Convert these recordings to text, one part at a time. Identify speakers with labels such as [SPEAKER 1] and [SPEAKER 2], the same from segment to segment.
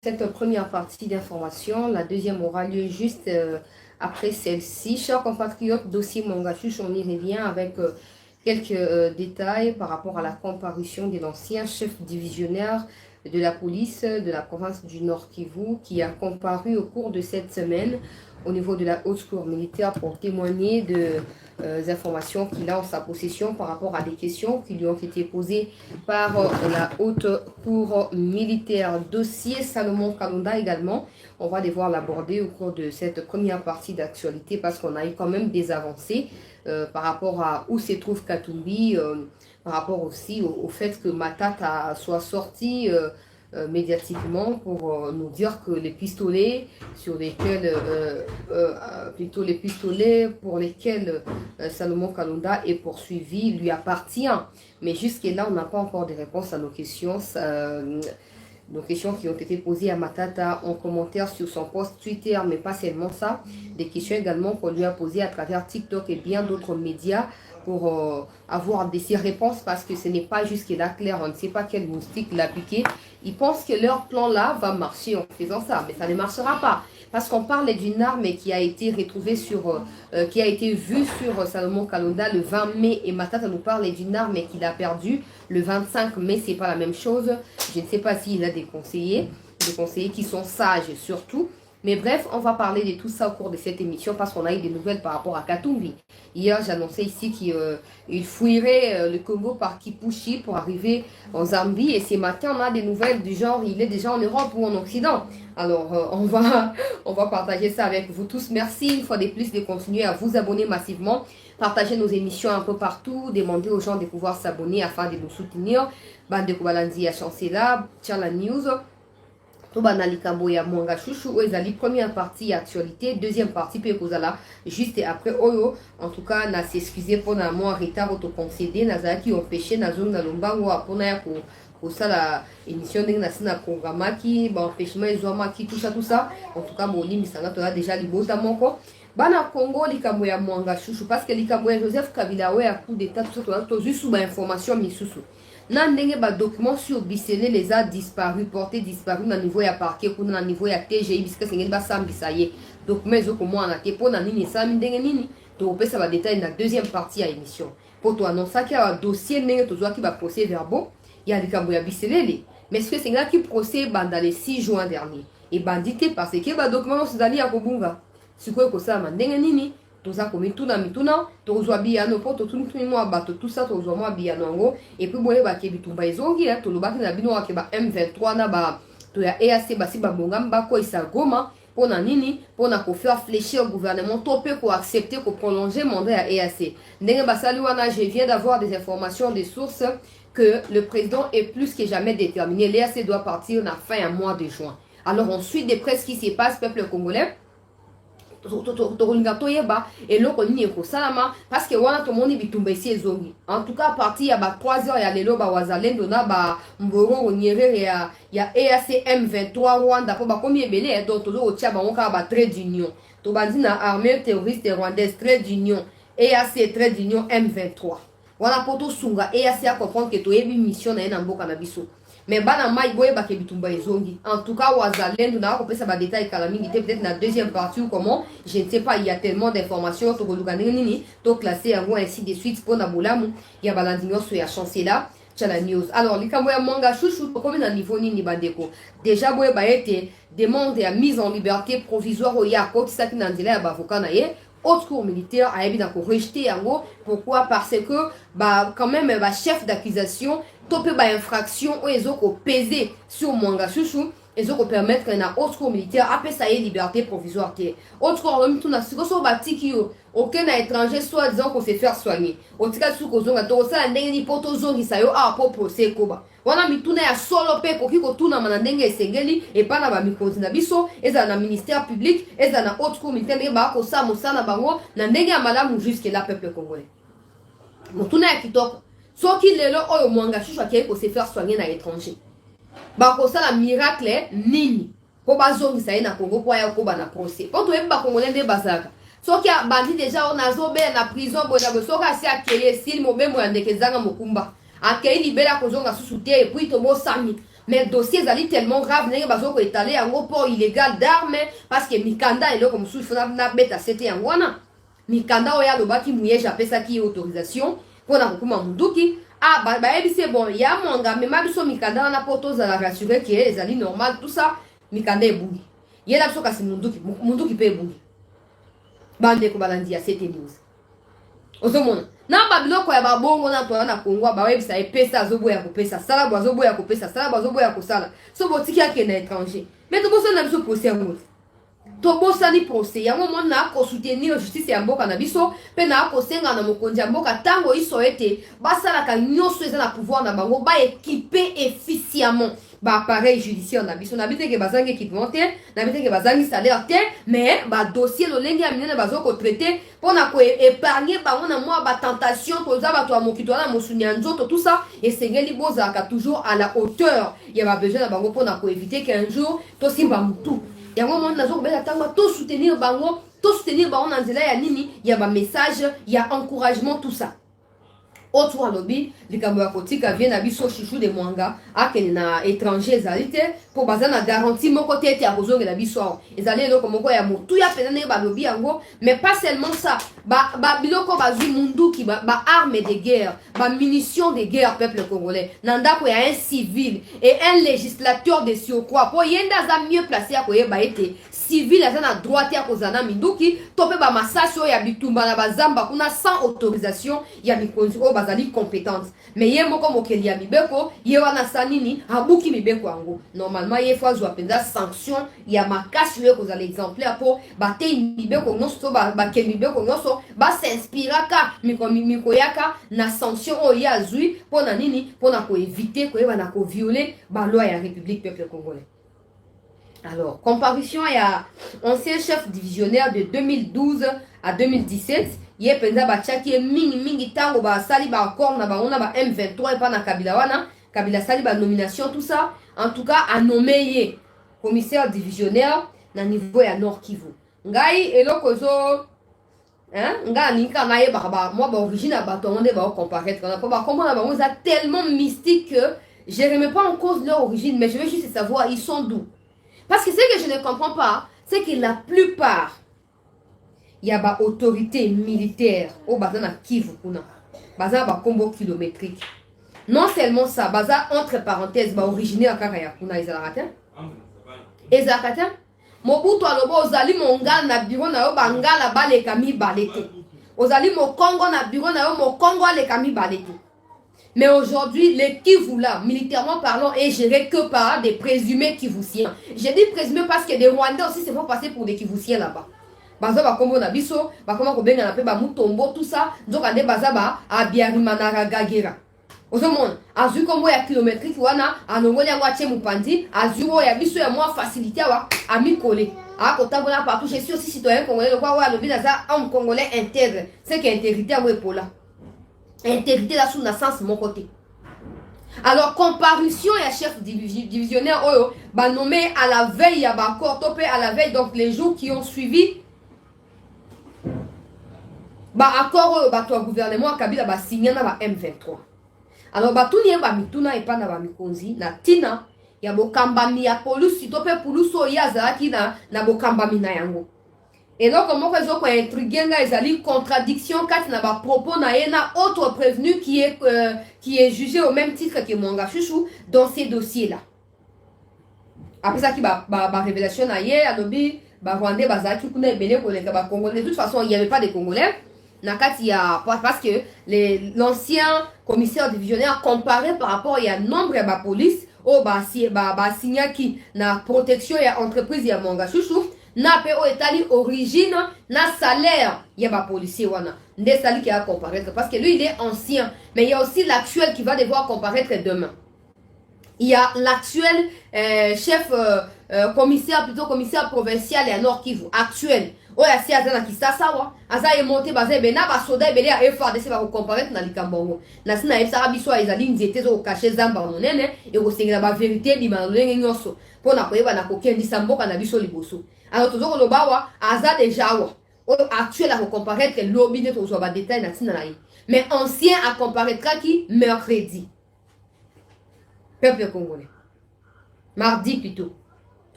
[SPEAKER 1] Cette première partie d'information, la deuxième aura lieu juste après celle-ci. Chers compatriotes, dossier Mangachuch, on y revient avec quelques détails par rapport à la comparution de l'ancien chef divisionnaire de la police de la province du Nord Kivu qui a comparu au cours de cette semaine au niveau de la haute cour militaire pour témoigner de informations qu'il a en sa possession par rapport à des questions qui lui ont été posées par la haute cour militaire. Dossier Salomon Kalonda également, on va devoir l'aborder au cours de cette première partie d'actualité parce qu'on a eu quand même des avancées par rapport à où se trouve Katumbi, par rapport aussi au fait que Matata soit sorti médiatiquement pour nous dire que les pistolets sur lesquels plutôt les pistolets pour lesquels Salomon Kalonda est poursuivi lui appartient. Mais jusque-là, on n'a pas encore de réponses à nos questions. Nos questions qui ont été posées à Matata en commentaire sur son post Twitter, mais pas seulement ça, des questions également qu'on lui a posées à travers TikTok et bien d'autres médias pour avoir ces réponses parce que ce n'est pas jusque-là clair, on ne sait pas quel moustique l'a piqué. Ils pensent que leur plan-là va marcher en faisant ça, mais ça ne marchera pas. Parce qu'on parle d'une arme qui a été retrouvée qui a été vue sur Salomon Kalonda le 20 mai et Matata nous parle d'une arme qu'il a perdue le 25 mai, c'est pas la même chose. Je ne sais pas s'il a des conseillers qui sont sages surtout. Mais bref, on va parler de tout ça au cours de cette émission parce qu'on a eu des nouvelles par rapport à Katumbi. Hier, j'annonçais ici qu'il fouillerait le Congo par Kipushi pour arriver en Zambie. Et ce matin, on a des nouvelles du genre, il est déjà en Europe ou en Occident. Alors, on va partager ça avec vous tous. Merci une fois de plus de continuer à vous abonner massivement. Partager nos émissions un peu partout. Demander aux gens de pouvoir s'abonner afin de nous soutenir. Bande de Kubalanzi à Chancela, Tchala News. Première partie actualité, deuxième partie juste après Oyo. En tout cas, na s'excuser pour la moi retard autoconcédé, na qui empêché na zone na lomba ou pour ça la émission na programme qui empêchement qui tout ça. En tout cas, mon limisanga tola déjà libota moko. Bana Congo likambo ya mwanga chouchou parce que likambo ya Joseph Kabila ouais à coup d'état tout ça to juste sous information misusu. Na ndenge ba document sur Bisele les a disparu porté disparu na niveau ya parquet kuna na niveau ya TGI bisika sengeli ba sambisa ye document zo ko mwana te pona nini sami ndenge nini to pesa ba détail na deuxième partie à émission pour to annoncer qu'il y a un dossier ndenge to zo ki ba procès verbaux ya likambo ya Bisele mais ce que c'est qui procès dans le 6 juin dernier et bandité parce que ba document so dali ya kobunga sikoyo ko sama ndenge nini toza komituna mituna tozwa biyano po totuni mwa bato tout ça tozwa mwa biyano ngo et puis boye ba kebitumba ezongi to lobaki na bino wa ke ba M23 na ba to ya EAC basi ba bonga mbako isagoma pona nini pona ko faire fléchir au gouvernement to pe ko accepter ko prolonger mandat ya EAC ndenge basali wana je viens d'avoir des informations des sources que le président est plus que jamais déterminé. L'EAC doit partir na fin à mois de juin. Alors ensuite des presse qui se passe peuple congolais et l'autre ni salama parce que wana to moni bitumba ici ezongi en tout cas à partir ya 3 heures ya lelo ba wazalendo na ba mboro nyerere ya EAC M23 Rwanda po ba komi ebele donc tozo otia ba onka ba trade d'union to bandi na armée terroriste rwandaise trade d'union EAC trade d'union M23 wana poto sunga EAC a comprendre que to yebi mission na ena mboka na biso. Mais bana mai boye ba kebitumba ezongi. En tout cas, wazalendo na ko pesa ba détail kala mingi peut-être na deuxième partie ou comment, je ne sais pas, il y a tellement d'informations to koluka nini to classer en ainsi de suite pour na bolamu ya balandinyo so ya chancela Tchala News. Alors, likambo ya mwanga chouchou comme na niveau nini bandeko. Déjà boye ba été demande ya mise en liberté provisoire au ya ko tsaki na nzela ya bavoka na ye. Haute cour militaire a bien rejeté en gros. Pourquoi? Parce que quand même chef d'accusation topé infraction ou ils ont pesé sur mwanga chouchou ils ont permettre que na haute cour militaire après ça y est liberté provisoire qui haute cour même tout na siko so batiki yo aucun étranger soit disant qu'on se faire soigner otika suko zonga to ça ndenge ni poto zongi sa yo a po procès koba wana mituna ya solo pe ko kiko tuna mana ndenge esengeli et pas na ba mikonzi na biso eza na ministère public eza na haute cour militaire ba ko sa musana bango na ndenge ya malamu jusque là peuple congolais mutuna ya kitoko soki lelo oyo mwanga chouchou akei ko se faire soigner na étranger ba ko sala miracle nini ko bazongisa ye na Congo po ya ko ba na procès po to yeba congolais nde bazaka soki bandi déjà on azobe na prison boya soki asi akeye sil mobembo ya ndeke zanga mokumba akei libela kozonga susu te et puis to mo sami mais dossier ezali tellement grave ndenge bazoko étaler yango port illégal d'armes parce que mikanda eloko mosusu fona na beta sete yango wana mikanda oyo alobaki muyege apesaki autorisation mpona kokuma munduki bayebi se bon ya mwanga mema biso mikanda wana mpo tozala rassure ke ezali normal tout ça mikanda ebungi ye na biso kasi munduki mpe ebungi bandeko balandi ya sete news ozomona na babiloko ya babongo na tola na Kongo bayebisa epesa azoboya kopesa sala bo azoboya kopesa sala bo azoboya kosala so botiki yake na étranger mais tobosana biso procès yango tobosani procès yango mona na akosoutenir justice ya mboka na biso mpe na akosenga na mokonzi ya mboka ntango iso ete basalaka nyonso eza na pouvoir na bango baéquipe efficiemment appareil judiciaire na biso na biteke bazangi équipement te na biteke bazangi salaire te mais dossier lolenge ya minene bazoko traiter pona ko épargner bango na mwa tentation toza bato ya mokito wana mosuni ya nzoto tout ça esengeli bozalaka toujours à la hauteur ya besoin na bango pona ko éviter qu'un jour tosimba mutu yango mona nazo kobela ntango to soutenir bango na nzela ya nini ya message ya encouragement tout ça autre alobi likambo ya kotika vie na biso chouchou de mwanga akende na étranger ezali te mpo baza na garantie moko te ete akozongela biso awa ezali eloko moko ya motuya mpenza ndenge balobi yango mais pas seulement ça biloko bazwi munduki arme de guerre munition de guerre peuple congolais na ndako ya un civil et un législateur de surcroît mpo ye nde aza mieux placé ya koyeba ete civil aza na droit ya kozala na minduki to mpe bamasasi oyo ya bitumba na bazamba kuna sans autorisation ya mikonzi oyo bazali compétente mais ye moko mokeli ya mibeko ye wana sa nini abuki mibeko yango normalement ye fo azwa mpenza sanction ya makasi oyo ekozala exemplaire mpo batei mibeko nyonso to bakeli mibeko nyonso basinspiraka mikoyaka na sanction oyo ye azwi mpo na nini mpona koevite koyeba na koviole baloi ya république peuple congolais. Alors, comparution il y a ancien chef divisionnaire de 2012 à 2017. Il y a penza bachaki mingi tango ba sali ba accord na ba on a ba M23 et pas na Kabila wana. Kabila sali ba nomination tout ça. En tout cas, a nommé commissaire divisionnaire na niveau ya Nord Kivu. Ngai eloko zo nga nika na ye ba moi ba origine ba to onde ba comparaître na pas ba comment na ba on a tellement mystique que je remets pas en cause leur origine mais je veux juste savoir ils sont d'où. Parce que ce que je ne comprends pas, c'est que la plupart, il y a des autorités militaires au bazar Kivu kuna. Bazar ba combo kilométrique. Non seulement ça, bazar entre parenthèses, ba originaire Karaya kuna Ezalakata. Ezalakata. Mobutu alobo ozali mongal na bureau na yo bangala baleka mi balete. Ozali mo Congo na bureau na yo mo Congo aleka mi balete. Mais aujourd'hui, le Kivu là, militairement parlant, est géré que par des présumés Kivusiens. J'ai dit présumés parce que des Rwandais aussi se font passer pour des Kivusiens là-bas. Baza ba kombo na biso, ba koma ko benga na pe ba mutombo tout ça, donc ande baza ba abiarimanara gagera. Ozomon, azu kombo ya kilométrique wana, anongoli yango atie mupandi, azu ya biso ya moi facilité wa ami collé. Ah, quand on a partout, je suis aussi citoyen congolais, le quoi le bien ça homme congolais intègre, c'est qui intégrité à Wepola. Intégrité là sous naissance mon côté. Alors comparution et chef divisionnaire oyo ba nommé à la veille ya ba corps topé à la veille donc les jours qui ont suivi ba accord oyo ba to gouvernement Kabila ba signé na ba M23. Alors ba tout nie ba mituna et pas na ba mikonzi na tina ya bokambami ya police topé puluso ya zaki na bokambami na yango. Et donc, comment ils ont intrigué, ils ont contradiction quand il a propos na autre prévenu qui est jugé au même titre que Mwanga Chouchou dans ces dossiers-là. Après ça, qui va révélation na hier, Anobi, Rwandais, Bazaki, Kune, Bene, Congolais. De toute façon, il n'y avait pas de Congolais. Parce que l'ancien commissaire divisionnaire comparé par rapport à nombre de la police, signé qui na protection et entreprise ya Mwanga Chouchou. Na pe o etali origine na salaire ya ba policier wana nde sali qui a comparaître parce que lui il est ancien mais il y a aussi l'actuel qui va devoir comparaître demain. Il y a l'actuel chef commissaire provincial à Nord Kivu actuel oya si azana kisasa wa aza monté basé bena ba soda ebele ya FARDC ba comparaître na likambongo na sina ebisa biso ezali nzete zo cacher zamba monene et ko sengela ba vérité di malenge nyoso pona koyeba na kokendisa mboka na biso liboso. Alors toujours le bawa aza déjà wa actuel à comparaître lobby ne to so ba détail na tina na mais ancien à comparaître qui mercredi peuple congolais mardi plutôt.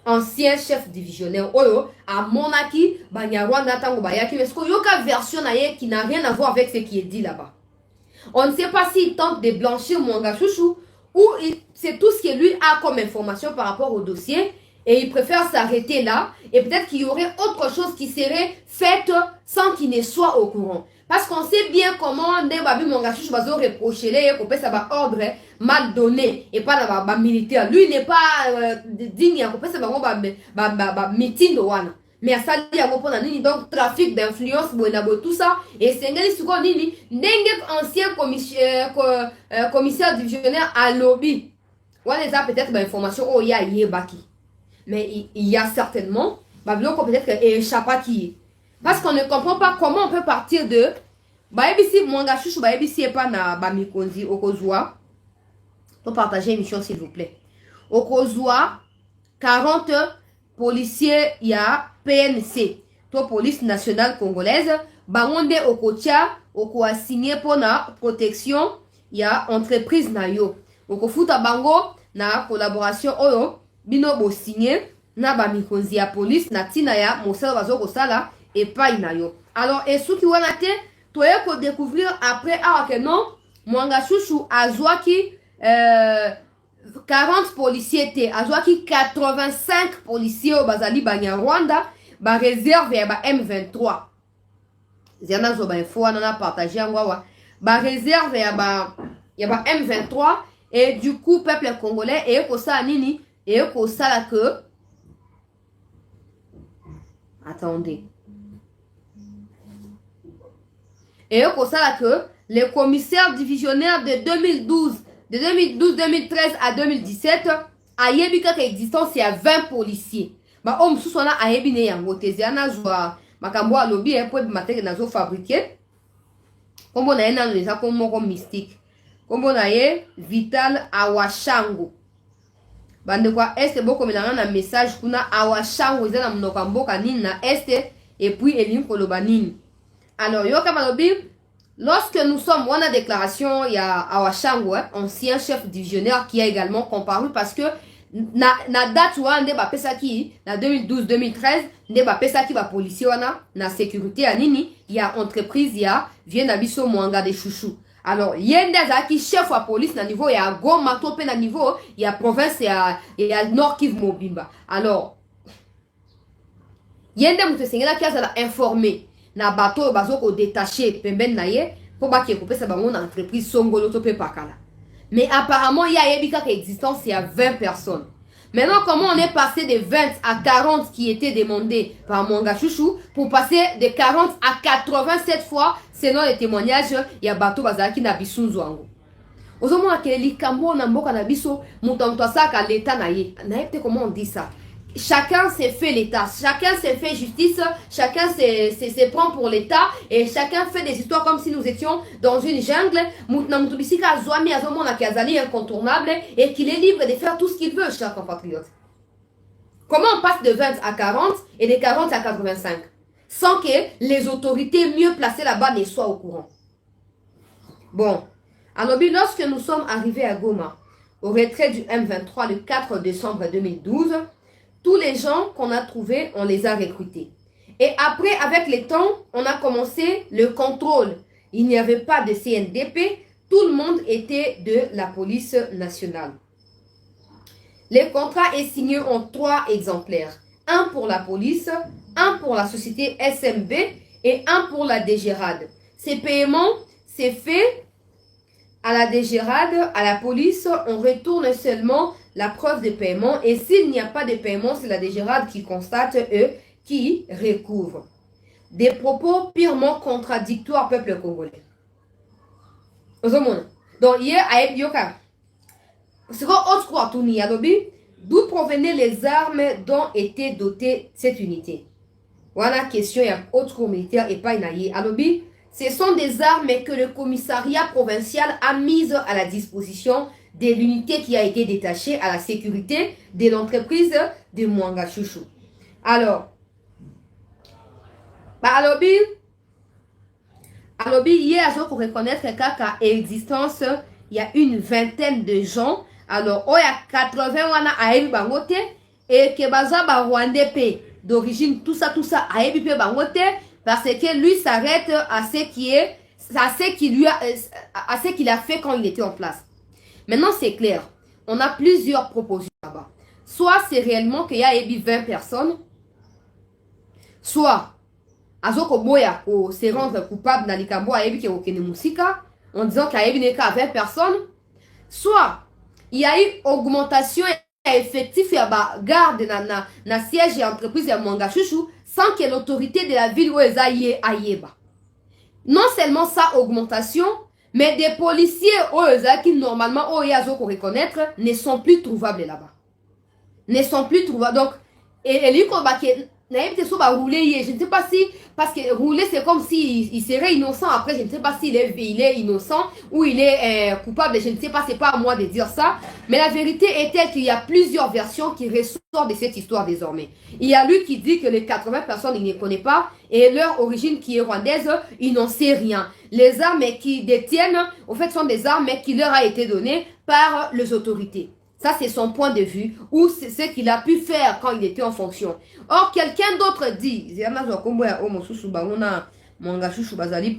[SPEAKER 1] Ancien chef divisionnaire, Oyo, à Monaki, Banyarwanda Tango Bayaki, mais il y a une version qui n'a rien à voir avec ce qui est dit là-bas. On ne sait pas s'il tente de blanchir Mwanga Chouchou ou c'est tout ce que lui a comme information par rapport au dossier et il préfère s'arrêter là et peut-être qu'il y aurait autre chose qui serait faite sans qu'il ne soit au courant. Parce qu'on sait bien comment Ndebabi Mwanga Chouchou va se reprocher les coupés ça va ordre mal donné et pas dans militaire. Lui n'est pas digne à couper ça va meeting de Wana. Mais à ça, il y a donc trafic d'influence, tout ça. Et c'est un nini, ancien commissaire divisionnaire à lobby. On a peut-être une information, oh, il y a Yebaki. Mais il y a certainement, peut-être échappé qui. Parce qu'on ne comprend pas comment on peut partir de. Baebisi, Mwanga Chouchou, Baebisi et pas na Bamikonzi, Okozwa. Pour partager l'émission, s'il vous plaît. Okozwa, 40 policiers, il y a PNC, to police nationale congolaise, bangonde okotia, oko a signé pour la protection, il y a entreprise na yo. Oko futa bango na collaboration oyo, bino bo signé, na ba mikonzi ya police na tina ya mosala bazoko sala et pas na yo. Alors, et ceux qui wana te, toye ko découvrir après que non, Mwanga Chouchou azwaki 40 policiers te, azwaki 85 policiers au Bazali Banyarwanda, ba réserve ya ba M23. Zena zo ba info wana partager ngwa ba réserve ya ba M23 et du coup peuple congolais et ko ça nini et ko ça là que attendez. Et ko ça là que les commissaires divisionnaires de 2012-2013 à 2017 a yebika que existence il y a 20 policiers. Ba homme sous sona a yebine yango teziana jwa makambo alobi e po matériel nazo fabriquer. Kombo na ena les akomoko mystique. Kombo na ye Vital Awashango. Bande kwa este boko melanga na message kuna Awashango ezana mnoka mboka nini na este et puis elim koloba nini. Alors yo kama lobi lorsque nous sommes on a déclaration il y a Awashango ancien chef divisionnaire qui a également comparu parce que na date wana ba pesa ki na 2012-2013 nde ba pesa ki ba policier wana na sécurité ya nini ya entreprise ya vient na biso Mwanga de Chouchou. Alors yende zaki chef wa police na niveau ya Goma to pe na niveau ya province ya Nord Kivu Mobimba. Alors yende mutu sengela ki azala informé na bateau bazoko détaché pembeni na ye pour ba ki kopesa bango na entreprise songolo to pe pakala. Mais apparemment, il y a Yebika qui existence, il y a 20 personnes. Maintenant, comment on est passé de 20 à 40 qui étaient demandés par Mwanga Chouchou pour passer de 40 à 87 fois, selon les témoignages, il y a Bato Bazaki na bisunzu ango. Ozomo akeli kambo na mboka na biso, mutamto saka l'état na ye. Na yepte comment on dit ça? Chacun s'est fait l'état, chacun s'est fait justice, chacun s'est prend pour l'état et chacun fait des histoires comme si nous étions dans une jungle. Moutnamutubisika Zouami Azomona Kazali incontournable et qu'il est libre de faire tout ce qu'il veut, chers compatriotes. Comment on passe de 20 à 40 et de 40 à 85 sans que les autorités mieux placées là-bas ne soient au courant? Bon, alors lorsque nous sommes arrivés à Goma, au retrait du M23 le 4 décembre 2012, tous les gens qu'on a trouvés, on les a recrutés. Et après, avec le temps, on a commencé le contrôle. Il n'y avait pas de CNDP, tout le monde était de la police nationale. Le contrat est signé en 3 exemplaires. Un pour la police, un pour la société SMB et un pour la DGRAD. Ces paiements, c'est fait à la DGRAD, à la police, on retourne seulement la preuve de paiement et s'il n'y a pas de paiement, c'est la DGRAD qui constate, eux, qui recouvre. Des propos purement contradictoires peuple congolais. Donc hier, à Ebioka, c'est quoi autre quoi tout d'où provenaient les armes dont était dotée cette unité? Voilà question, il y a autre militaire et pas inaïe. Alobi, ce sont des armes que le commissariat provincial a mises à la disposition de l'unité qui a été détachée à la sécurité de l'entreprise de Mwanga Chouchou. Alors, alobi, hier, pour reconnaître qu'à existence, il y a une vingtaine de gens Alors, il y a 80 wana ayebi bangote et que baza ba Rwandais pe d'origine tout ça ayebi pe bangote parce que lui s'arrête à ce qui est à ce qu'il a fait quand il était en place. Maintenant, c'est clair. On a plusieurs propositions là-bas. Soit c'est réellement qu'il y a 20 personnes, soit Azoko Boya se rendre coupable dans likambo ayebi ke okene musika en disant qu'il y a eu 20 personnes, soit il y a eu augmentation effective et garde na siège et entreprise ya Mwanga Chouchou sans que l'autorité de la ville ou ayeba. Non seulement ça augmentation, mais des policiers qui normalement Azoko reconnaître ne sont plus trouvables là-bas. Ne sont plus trouvables. Donc, et lui je ne sais pas si, parce que rouler c'est comme si il serait innocent, après je ne sais pas s'il est innocent ou il est coupable, je ne sais pas, c'est pas à moi de dire ça, mais la vérité est telle qu'il y a plusieurs versions qui ressortent de cette histoire désormais. Il y a lui qui dit que les 80 personnes il ne connaît pas et leur origine qui est rwandaise, il n'en sait rien. Les armes qu'ils détiennent, en fait, sont des armes qui leur a été données par les autorités. Ça, c'est son point de vue, ou c'est ce qu'il a pu faire quand il était en fonction. Or, quelqu'un d'autre dit,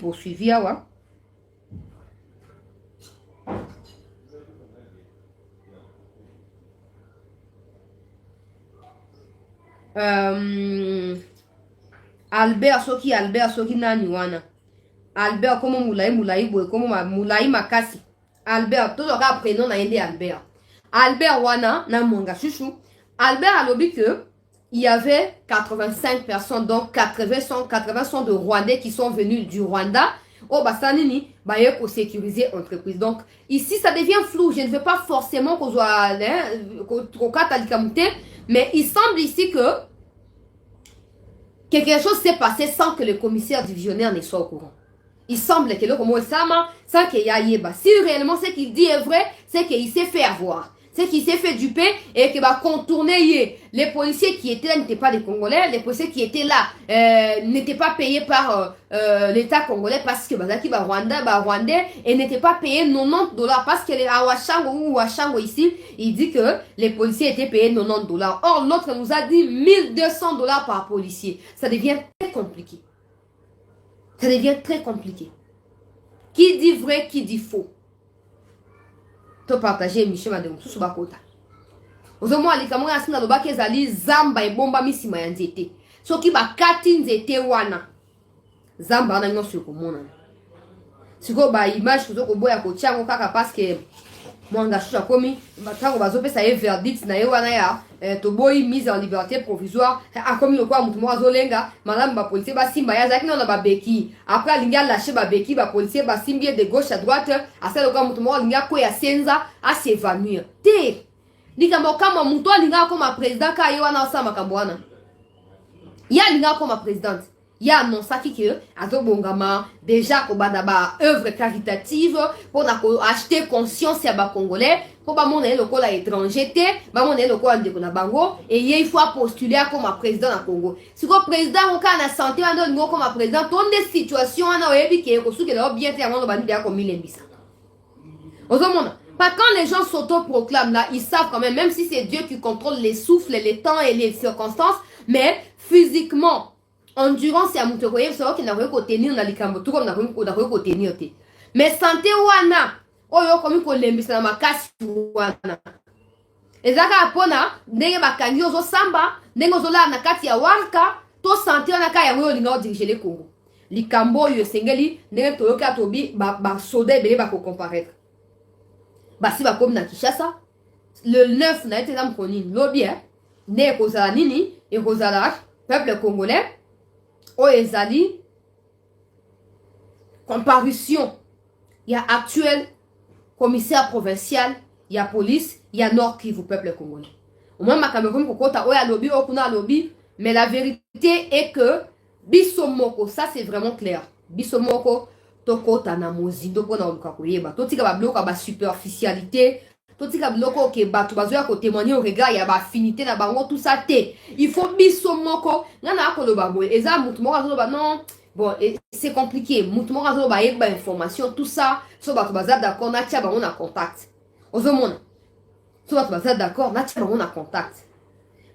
[SPEAKER 1] poursuivi, Albert Soki nani wana. Albert, comment Moulaï Makasi. Albert, tout le cas prénom n'a aidé Albert. Albert wana na Mwanga Chouchou. Albert a lobby que il y avait 85 personnes, donc 80 sont de Rwandais qui sont venus du Rwanda au Bassanini pour sécuriser l'entreprise. Donc ici ça devient flou. Je ne veux pas forcément qu'on soit mais il semble ici que quelque chose s'est passé sans que le commissaire divisionnaire ne soit au courant. Il semble que le commissaire sans qu'il y ait pas. Si réellement ce qu'il dit est vrai, c'est qu'il s'est fait avoir. C'est qu'il s'est fait duper et qu'il va contourner. Les policiers qui étaient là n'étaient pas des Congolais. Les policiers qui étaient là n'étaient pas payés par l'État congolais parce que Bazaki Rwandais et n'étaient pas payés $90 parce que les Washango ici, il dit que les policiers étaient payés $90. Or, l'autre nous a dit $1200 par policier. Ça devient très compliqué. Ça devient très compliqué. Qui dit vrai, qui dit faux? To partager Michel Madame sous bakota. Ozomo alikamwa asina lobake zali zamba ebomba misima ya nzete. Soki ba kati nzete wana. Zamba na nyoso komona. Siko ba image kuzoko boya ko chango kaka parce que Mwanga Chouchou komi batango bazopesa ye verdict na ye wana ya to boy mise en liberté provisoire a komi lokwa mutu mo azolenga malamu ba policier ba simba ya zaki na ba beki après alinga lâcher ba beki ba policier ba simbie de gauche à droite a ça lokwa mutu mo alinga ko ya senza a s'évanouir te likambo kama mutu alinga ko ma président ka ye wana osama kambwana ya alinga ko ma présidente ya annonsaki que azobongama déjà ko banda ba œuvre caritative pour acheter conscience ya ba congolais pour ba mona lokola étranger te ba mona lokola ndeko na bango et il faut postuler comme président na Congo si ko président ko kana santé ando ngo comme président ton des situations na oyebi ke ko suke lo bien te ya ngono bandi ya ko milembisa ozomona. Pas quand les gens s'auto-proclament là, ils savent quand même si c'est Dieu qui contrôle les souffles, les temps et les circonstances, mais physiquement endurance ya mutu koyebi so ki na ko tenir na likambo tuko na ko tenir te mais santé wana oyo komi ko lembisa na makasi wana ezaka apona ndenge bakangi ozo samba ndenge ozo la na kati ya warka to santé wana ka ya oyo linga diriger le Congo likambo yo sengeli ndenge toyoka tobi ba soda ebele ba ko comparaître basi ba komi na Kinshasa le 9 na été tam konini lobi ne kozala nini e kozala peuple congolais ezali comparution. Il y a actuel commissaire provincial, il y a police, il y a Nord Kivu peuple congolais. Au moins ma Cameroun kokota oya lobby okuna lobby, mais la vérité est que bisomoko ça c'est vraiment clair. Bisomoko tokota na mozindo pona oluka koyeba. Totika ba bloka ba superficialité. Totika biloko ke batu bazoya ko témoigner au regard ya ba affinité na bango tout ça te. Il faut bisomoko ngana akoloba boy eza mutu moko azoloba non bon c'est compliqué mutu moko azoloba yeba information tout ça so batu baza d'accord na tia bango na contact ozomona So bato d'accord, na tia bango na contact.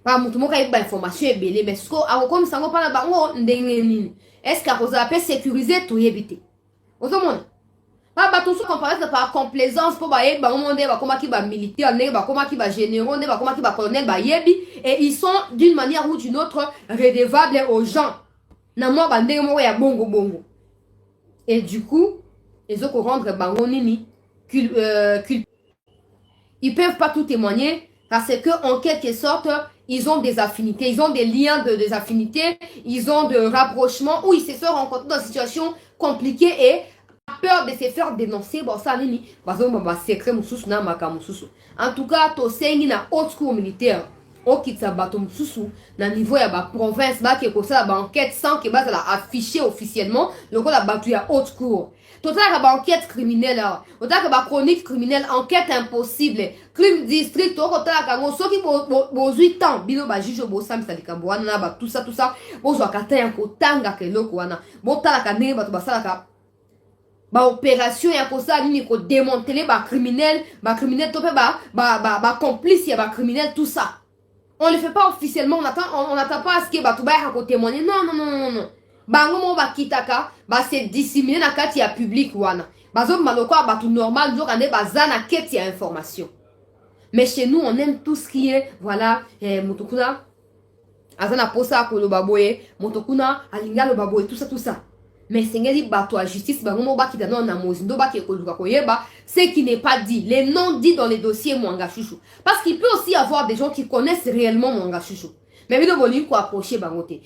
[SPEAKER 1] Ba mutu moko ayeba information ebele mais siko akokomisa yango mpona bango ndenge nini. Est-ce que akozala mpe sécuriser toyebi te. Ozomona ba bato so comparaître par complaisance po bayeba bango nde bakomaki ba militaire ndenge bakomaki ba généraux ndenge bakomaki ba colonel bayebi et ils sont d'une manière ou d'une autre redevables aux gens. Na mwa bandenge moko ya bongo bongo. Et du coup, ils ont rendre bango nini ils peuvent pas tout témoigner parce que en quelque sorte ils ont des affinités, ils ont des liens des affinités, ils ont de rapprochements où ils se sont rencontrés dans des situations compliquées et peur de se faire dénoncer bon ça nini bazo ba secret mususu na makamu mususu. En tout cas to sengi na haute cour militaire au kitsa bato mususu na niveau ya ba province ba ke ko ça ba enquête sans que ba la affiché officiellement le ko la batu ya haute cour. Total ba enquête criminelle total ba chronique criminelle enquête impossible crime district to ko tala ka ngo soki bo 8 ans bino ba juge bo sam sa likambo wana ba tout ça bo zo kata ya ko tanga ke loko wana bo tala ka ne ba to ba sala ka ba opération ya kosa nini ko démanteler ba criminel topé ba complice ya ba criminel tout ça. On le fait pas officiellement, on attend pas à ce que ba tout ba ko témoigner. Non. Bango mo ba kitaka ba se dissimuler na kati ya public wana. Bazo maloko ba tout normal zo kande ba zana keti ya information. Mais chez nous on aime tout ce qui est voilà mutokuna azana posa ko lo baboye, mutokuna alinga lo baboye tout ça. Mais c'est bateau à justice, ce qui n'est pas dit, les noms dits dans les dossiers Mwanga Chouchou. Parce qu'il peut aussi y avoir des gens qui connaissent réellement Mwanga Chouchou. Mais il faut approcher Bangote. Il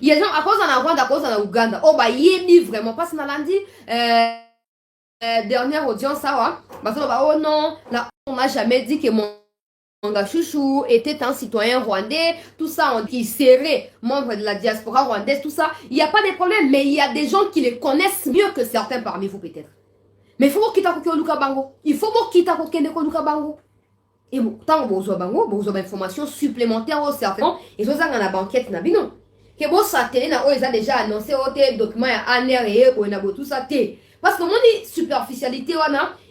[SPEAKER 1] y a des gens à cause en Rwanda, à cause en Ouganda. Oh, bah, il vraiment parce qu'on a lundi, dernière audience, ça va. Oh non, on n'a jamais dit que Mwanga Chouchou était un citoyen rwandais, tout ça, qui serait membre de la diaspora rwandaise, tout ça. Il n'y a pas de problème, mais il y a des gens qui les connaissent mieux que certains parmi vous peut-être. Mais il faut qu'il t'accorde Luka Bango. Il faut qu'il t'accorde Luka Bango. Et bon, tant que vous avez des informations supplémentaires, certainement, et vous avez la banquette, non. Que vous savez, ils ont déjà annoncé des documents à ANR et tout ça. Parce que mon superficialité,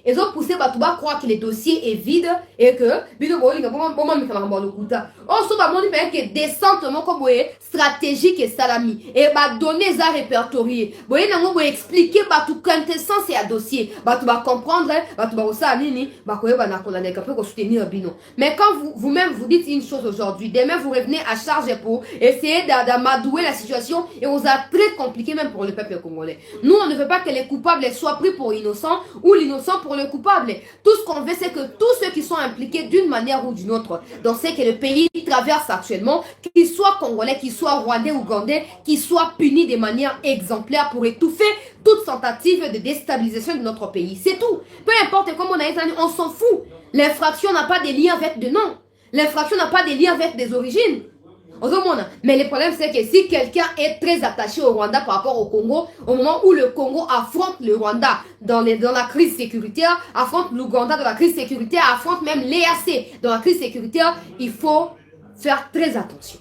[SPEAKER 1] ils ont poussé Batouba croire que le dossier est vide et que on se va que décentement comme stratégique et salami et donner ça répertorié. Vous voyez, expliquer Batou quintessence et à dossier. Batou va comprendre, Batou va aussi nini, soutenir bino. Mais quand vous-même vous dites une chose aujourd'hui, demain vous revenez à charge pour essayer d'amadouer la situation et on a très compliqué même pour le peuple congolais. Nous, on ne veut pas que les coupables soient pris pour innocents ou l'innocent pour le coupable. Tout ce qu'on veut, c'est que tous ceux qui sont impliqués d'une manière ou d'une autre dans ce que le pays traverse actuellement, qu'ils soient congolais, qu'ils soient rwandais ou ougandais, qu'ils soient punis de manière exemplaire pour étouffer toute tentative de déstabilisation de notre pays. C'est tout. Peu importe comment on a été, on s'en fout. L'infraction n'a pas de lien avec des noms. L'infraction n'a pas de lien avec des origines. Mais le problème, c'est que si quelqu'un est très attaché au Rwanda par rapport au Congo, au moment où le Congo affronte le Rwanda dans la crise sécuritaire, affronte l'Ouganda dans la crise sécuritaire, affronte même l'EAC dans la crise sécuritaire, il faut faire très attention.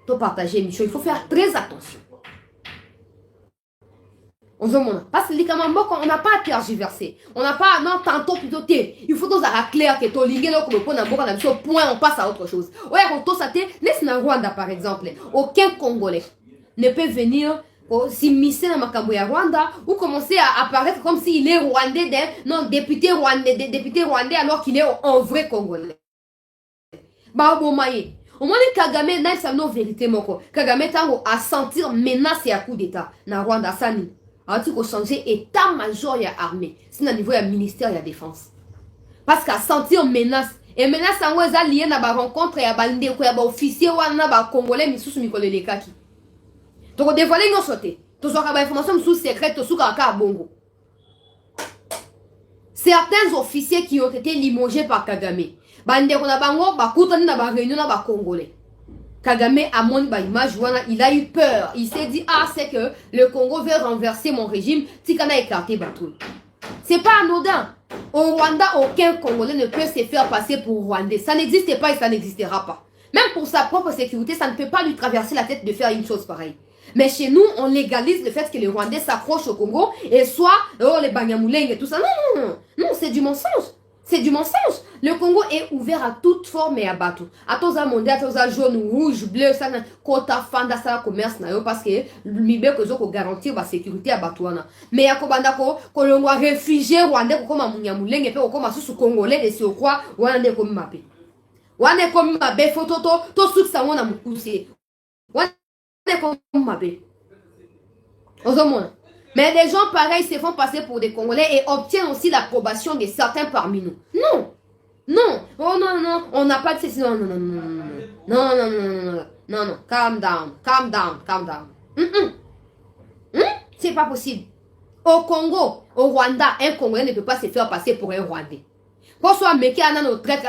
[SPEAKER 1] Pour partager, Michel, il faut faire très attention. Parce que on n'a pas à tergiverser. On n'a pas, non, tantôt plutôt t'es. Il faut que ça clair que ton ligue là, point, on passe à autre chose. Ouais, on tosse à t'es, laisse na Rwanda par exemple. Aucun Congolais ne peut venir s'immiscer dans Makambo Rwanda ou commencer à apparaître comme s'il est rwandais, non, député rwandais alors qu'il est un vrai Congolais. Bah, bon, maïe. Au moins, Kagame n'a pas de vérité, moko. Kagame a sentir menace et à coup d'état. Na Rwanda, Sani. Il faut changer état-major et armée. C'est au niveau du ministère de la défense. Parce qu'à sentir menace. Et menace, c'est lié à la rencontre et à la officier ou à la congolais, mais sous Mikole Lekaki. Donc, dévoiler nos sautés. Tu as des informations sous secrètes, sous Kaka Bongo. Certains officiers qui ont été limogés par Kagame. Bande ko na bango ba kutani na ba réunion na ba congolais. Kagame a mon image, il a eu peur. Il s'est dit ah c'est que le Congo veut renverser mon régime, Tikana éclaté Batou. C'est pas anodin. Au Rwanda, aucun Congolais ne peut se faire passer pour Rwandais. Ça n'existe pas et ça n'existera pas. Même pour sa propre sécurité, ça ne peut pas lui traverser la tête de faire une chose pareille. Mais chez nous, on légalise le fait que les Rwandais s'accrochent au Congo et soit les Banyamuleng et tout ça. Non, non, non, non, c'est du mensonge. C'est du mensonge. Le Congo est ouvert à toute forme et à bateau. À tous les mondiaux, à tous les jaune, rouge, bleu, ça, quota, fanda, ça, commerce, parce que l'Ibé que ont garantir la sécurité à bateau. Mais à Kobanda, qu'on a réfugié Rwandais, comme à Munyamuleng, et puis comme à sous Congolais, et c'est au quoi, on est comme mappé. On est comme mappé, photo, tout ce que ça, on a poussé. On est comme mappé. Mais des gens pareils se font passer pour des Congolais et obtiennent aussi l'approbation de certains parmi nous. Non. Non. Oh non, non. On n'a pas de ceci. Non, non, non, non, non. Non, non, non, non, non. Non, non. Calm down. Calm down. Calm down. C'est pas possible. Au Congo, au Rwanda, un Congolais ne peut pas se faire passer pour un Rwandais. Qu'on soit méqué à notre traître.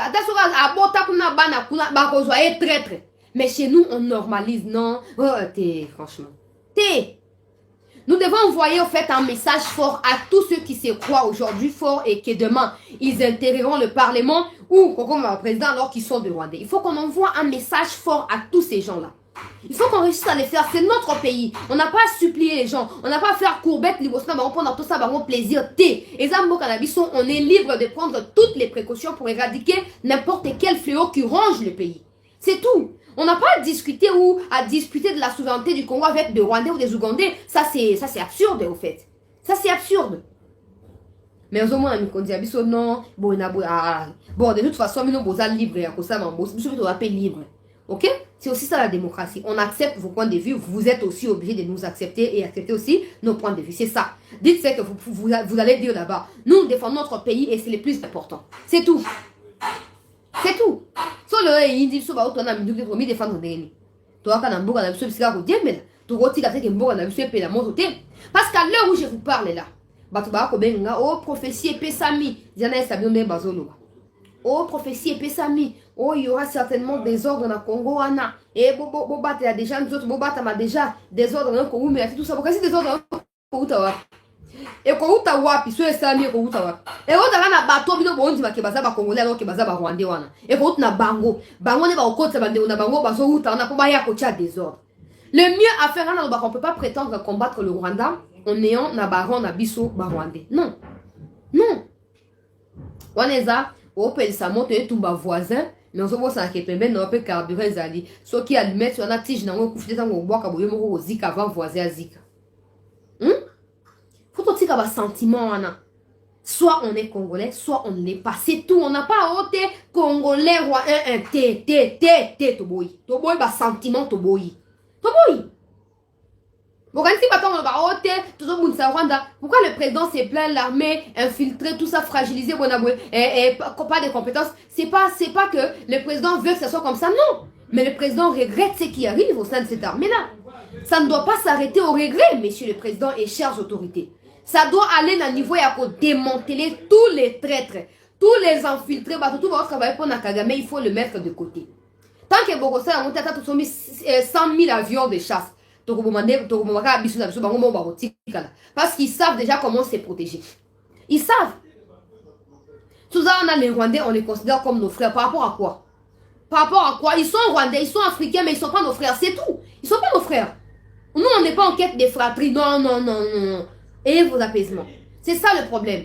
[SPEAKER 1] Mais chez nous, on normalise. Non. Oh, franchement. Nous devons envoyer au fait un message fort à tous ceux qui se croient aujourd'hui forts et que demain, ils intégreront le Parlement ou comme le président alors qu'ils sont de Rwandais. Il faut qu'on envoie un message fort à tous ces gens-là. Il faut qu'on réussisse à les faire. C'est notre pays. On n'a pas à supplier les gens. On n'a pas à faire courbette, on prend tout ça, plaisir. Et on est libre de prendre toutes les précautions pour éradiquer n'importe quel fléau qui ronge le pays. C'est tout. On n'a pas à discuter ou à disputer de la souveraineté du Congo avec des Rwandais ou des Ougandais. Ça, c'est absurde, au fait. Ça, c'est absurde. Mais au moins, on dit, non, bon, de toute façon, nous sommes libres. Nous sommes libres. Ok? C'est aussi ça la démocratie. On accepte vos points de vue. Vous êtes aussi obligés de nous accepter et accepter aussi nos points de vue. C'est ça. Dites ce que vous allez dire là-bas. Nous défendons notre pays et c'est le plus important. C'est tout. C'est tout. So le indi so ba otona minduki ko mi défendre ndeni. To aka na mboka na biso bisika ko diemela. To roti ka teke mboka na biso epela moto te. Parce qu'à l'heure où je vous parle là, bato ba ko benga oh prophétie epesami, diana esabio me bazolo. Oh prophétie epesami, oh il y aura certainement des ordres dans Congo ana. Et bo bata ya déjà nous autres bo bata ma déjà des ordres dans Congo mais tout ça parce que des ordres ko utawa. Et ko uta wapi so esami ko uta wapi e o dala na bato bino bondi ba ke baza ba congolais alors ke baza ba rwandais wana e ko uta na bango ne ba okotsa bande na bango bazo uta na po ba ya ko tia désordre. Le mieux à faire on ne peut pas prétendre combattre le Rwanda en ayant na baron na biso ba rwandais. Non. Non. Waneza o pelisa moto et tumba voisin mais on se voit ça que pembe no pe carburant zali so qui allumer sur na tige na ngo kufite tango boka boye moko zika avant voisin zika. Faut aussi qu'il y ait un sentiment. Soit on est congolais, soit on ne l'est pas. C'est tout. On n'a pas ôté congolais, roi, toboyi. Toboyi, bah, sentiment, toboyi. Toboyi. Pourquoi le président s'est plaint, l'armée infiltrée, tout ça fragilisé, et pas de compétences? C'est pas que le président veut que ça soit comme ça, non. Mais le président regrette ce qui arrive au sein de cette armée-là. Ça ne doit pas s'arrêter au regret, monsieur le président et chères autorités. Ça doit aller à un niveau à démanteler tous les traîtres, tous les infiltrés, tout votre travail pour Nakagame, il faut le mettre de côté. Tant que Bogosa a monté à 100 000 avions de chasse, parce qu'ils savent déjà comment se protéger. Ils savent. Tout ça, on a les Rwandais, on les considère comme nos frères. Par rapport à quoi? Par rapport à quoi? Ils sont Rwandais, ils sont africains, mais ils ne sont pas nos frères, c'est tout. Ils ne sont pas nos frères. Nous, on n'est pas en quête de fratrie. Non, non, non, non. Et vos apaisements. C'est ça le problème.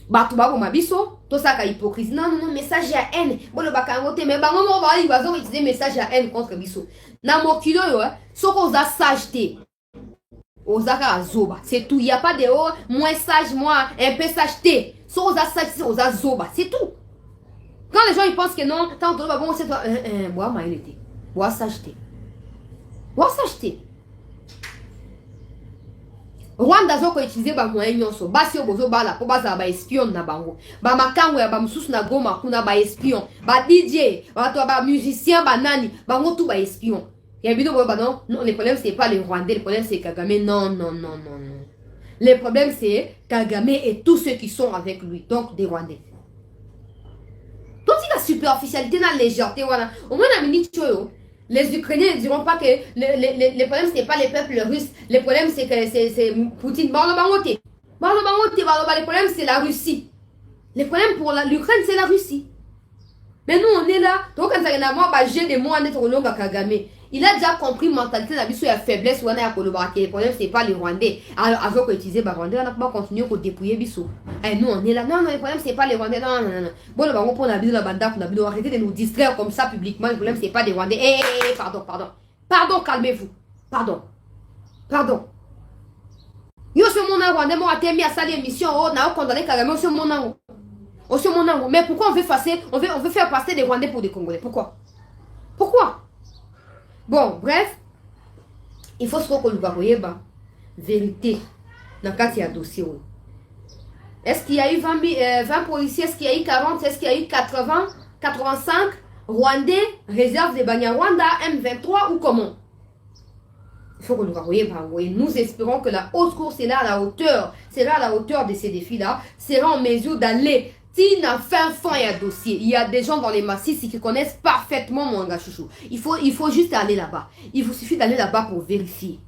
[SPEAKER 1] Batuba mabiso, tout ça hypocrisie. Non, non, non, message à haine. Bon, le bakangote, mais bango mo ba ils vont utiliser message à haine contre biso. Na mokilo yo, soko za sageté. Ozaka azoba. C'est tout. Il n'y a pas de oh, moins sage, moi, un peu sageté. Soko za sageté, oza zoba. C'est tout. Quand les gens ils pensent que non, tant que bon, c'est toi. Moi, ma été. Moi, sageté. Moi, sageté. Rwanda zoko utiliser ba moyen nyonso basi obozo bala po baza ba espion na bango ba makango ya ba mususu na goma kuna ba espion ba DJ ba musicien ba nani bango tout ba espion ya bino ba non le problème c'est pas les Rwandais, le problème c'est Kagame. Non non non non non, le problème c'est Kagame et tous ceux qui sont avec lui, donc des Rwandais. Donc la superficialité dans la légèreté voilà au moins na minute choyo. Les Ukrainiens ne diront pas que le problème, ce n'est pas les peuples russes. Le problème, c'est que c'est Poutine. Le problème, c'est la Russie. Le problème pour l'Ukraine, c'est la Russie. Mais nous, on est là. Donc, quand on a moi, j'ai des mots en être au Kagame. Il a déjà compris mentalité la vie la faiblesse ou a collaboré. Le problème c'est pas les Rwandais. Alors avant qu'on utilise les Rwandais, on n'a pas continué pour dépouiller Bissou. Et nous on est là. Non, le problème c'est pas les Rwandais. Non, non, non. Bon, le baron pour la vie de la banda, on a besoin arrêter de nous distraire comme ça publiquement. Le problème c'est pas les Rwandais. Pardon, pardon. Pardon, calmez-vous. Pardon. Pardon. Yo sur mon Rwandais, moi a mis à ça l'émission. Oh, n'a condamné carrément sur mon nom. Oh, sur mon nom. Mais pourquoi on veut faire passer des Rwandais pour des Congolais? Pourquoi? Pourquoi? Bon, bref, il faut se reconnaître la vérité dans le cas de dossier. Est-ce qu'il y a eu 20 policiers? Est-ce qu'il y a eu 40? Est-ce qu'il y a eu 80, 85 Rwandais, réserve de Banyarwanda, M23 ou comment? Il faut que nous regardions. Nous espérons que la haute cour sera à la hauteur de ces défis-là, sera en mesure d'aller. S'il n'a fin il y a dossier. Il y a des gens dans les massifs qui connaissent parfaitement Mwanga Chouchou. Il faut juste aller là-bas. Il vous suffit d'aller là-bas pour vérifier.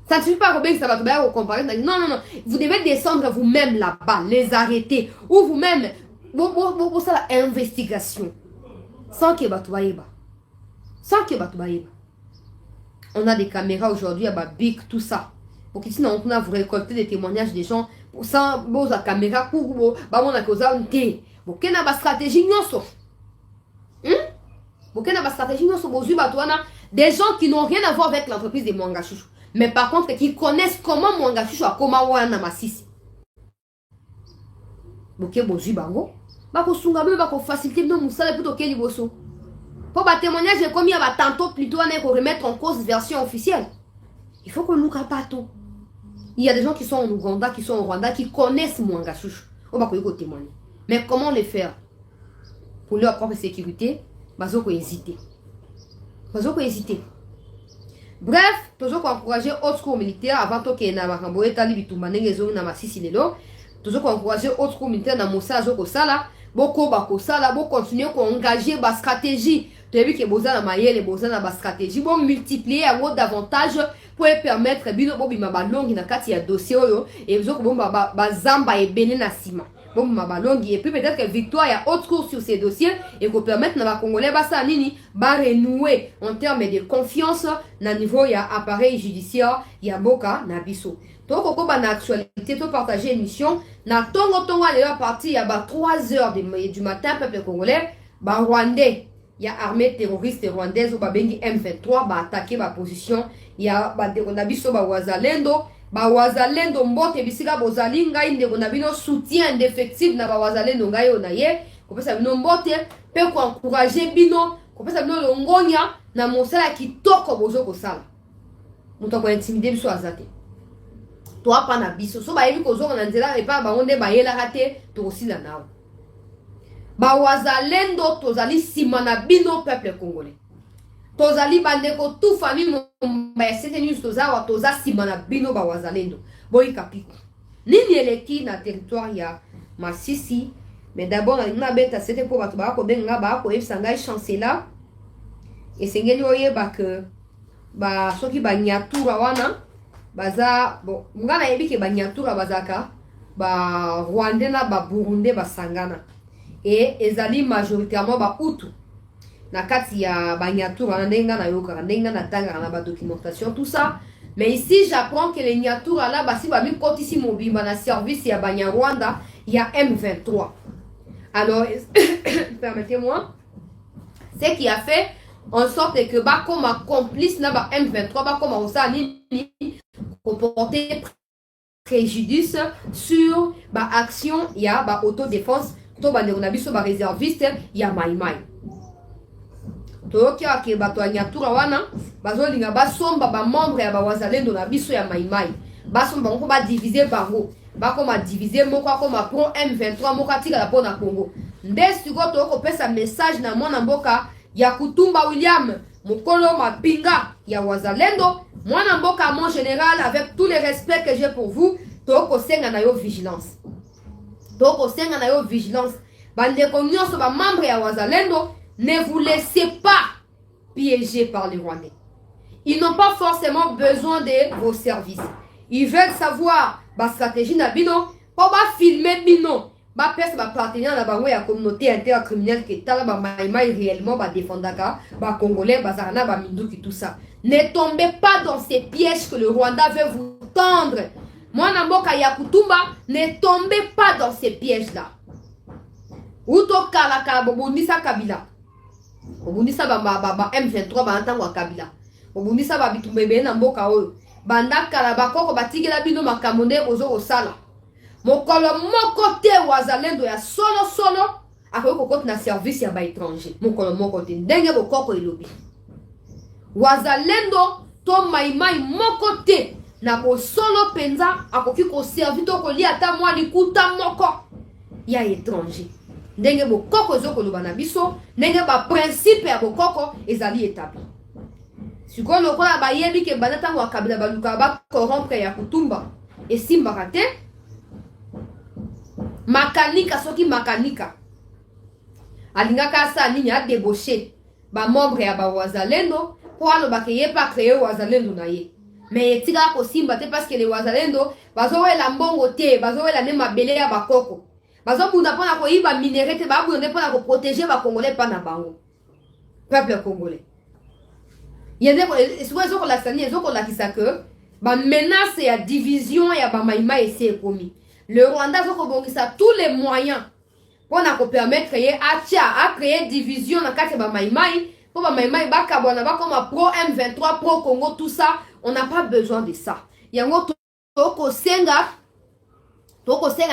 [SPEAKER 1] Ça ne suffit pas que ça va te comparer. Non, non, non. Vous devez descendre vous-même là-bas, les arrêter. Ou vous-même, pour ça, l'investigation. Sans que Batouaïba. Sans que Batouaïba. On a des caméras aujourd'hui à Big, tout ça. Pour que sinon, on a vous récolter des témoignages des gens. Sans la caméra pour on a causé un thé. Bon, quelle est la stratégie non? Bon, quelle est la stratégie non? Des gens qui n'ont rien à voir avec l'entreprise de Mwanga Chouchou. Mais par contre, qui connaissent comment Mwanga Chouchou a comment wana masisi. Bon, quel bon bango. Bah, pour sungabe, bah, pour faciliter nos moussala plutôt qu'elle bosso. Pour bah témoignage, comme il y a tantôt plutôt pour remettre en cause version officielle. Il faut qu'on nous capte tout. Il y a des gens qui sont en Ouganda, qui sont au Rwanda, qui connaissent Mwanga Chouchou. On va témoigner. Mais comment les faire? Pour leur propre sécurité, il faut hésiter. Bref, toujours encourager autres cours militaires avant que les Namakambo et Talibitumane les zones Namasisi Lelo. Toujours encourager autres cours militaires dans Moussa Zokosala. Beaucoup Bakosala, beaucoup continuer à engager la stratégie. Tu as vu que les beaux-arts les beaux-arts la stratégie. Bon, multiplier à gros davantage pour permettre bino bobi mabalongi na kati ya dossier oyo et besoin bon bazamba et bene na sima bon mabalongi et puis peut-être que victoire ya autre cours sur ces dossiers et qu'on permettre na ba congolais basa nini ba renouer en termes de confiance na niveau ya appareil judiciaire ya boka na biso to koko ba na actualité to partager émission na tongo à partir ya ba 3h du matin peuple congolais ba rwandais. Il y a armée terroriste rwandaise ou babengi M23 ba attaquer ba position. Il y a ba dekonabiso ba wazalendo mbote bisika bozali ngai ndekonabino soutien d'effectif na ba wazalendo ngai onaye ko pesa bino mbote pe ko encourager bino ko pesa bino longonya na mosala kitoko bozo ko sala muto ko intimider biso azate to apa na biso so ba yebi ko zo na nzela e pa ba onde ba yela rate to osila nawo. Bawazalendo tozali simana bino peuple congolais. Tozali bandeko tout famille mba cette news toza simana bino bawazalendo. Boyi kapiko. Nini eleki na territoire ya Masisi, mais d'abord na beta c'était pour bato ba ko benga ba ko efsanga chancela. Et sengeli oyeba que ba soki ba nyatura wana baza bon ngana yebi ke ba nyatura bazaka ba Rwandais na ba Burundais basangana. Et ezali majoritairement ba Hutu na kati ya Banyatura ndenga na yoka ndenga na tanga na ba documentation tout ça. Mais ici j'apprends que les Nyatura là basi ba mi kotisi mobimba na service ya Banyarwanda ya M23. Alors permettez-moi, ce qui a fait en sorte que ba comme complice na ba M23 ba comme osa ni comporter préjudice sur ba action ya ba autodéfense. To bande on a biso ba réserviste ya maimai to kia ke bato Nyatura wana bazolinga basomba ba membre ya ba wazalendo na biso ya maimai basomba ko ba diviser bango ba ko ma diviser moko ko ma pro M23 moko atika la pona Congo ndesi ko to ko pesa message na mwana mboka ya Kutumba William mokolo mapinga ya wazalendo mwana mboka mon général avec tout le respect que j'ai pour vous to ko senga na yo vigilance. Donc, au sein de la vigilance, membre ya wazalendo, ne vous laissez pas piéger par les Rwandais. Ils n'ont pas forcément besoin de vos services. Ils veulent savoir la stratégie na bino, pour filmer bino, ba pesa ba partenaire na bango ya communauté intercriminelle que tala ba maïmaï réellement ba défendaka ba congolais bazana ba minduki tout ça. Ne tombez pas dans ces pièges que le Rwanda veut vous tendre. Moi Namboka Yakutumba, ne tombez pas dans ces pièges là. Uto kalaka bobundisa Kabila. Bobundisa ba M23 ba ntango Kabila. Bobundisa ba bitumbebe na mboka oyo. Banda kala bakoko batigela bino makamone ozo osala. Mokolo moko te wazalendo ya solo akoyo kokoti na service ya ba étranger. Mokolo moko te ndenge bokoko elobi. Wazalendo to maimai moko te na bo solo penza akoki ko servi to ko li ata mwa likuta moko ya étranger. Ndenge bokoko ezoko loba na biso, ndenge ba principe ya bokoko ezali établi. Siko lokola ba yebi ke banata wa Kabila baluka ba corrompre ya kutumba esimbaka te. Makanika soki makanika alingaka sa nini a débauché ba membre ya ba wazalendo pour aloba ke ye pa créer wazalendo na ye. Mais etika ko simba te parce que les wazalendo bazowela mbongo te, bazowela ne mabele ya bakoko. Bazobunda pona ko iba minéraux te, babunda pona ko protéger ba congolais pa na bango. Peuple congolais. Yende ko la sani ezoko la kisaka ba menace ya division ya ba maïma ese ekomi. Le Rwanda zoko bongisa tous les moyens pour na permettre à créer division na kati ba maïmaï pour ba maïmaï ba kabwana ba comme pro M23 pro Congo tout ça, on n'a pas besoin de ça. Yango toko senga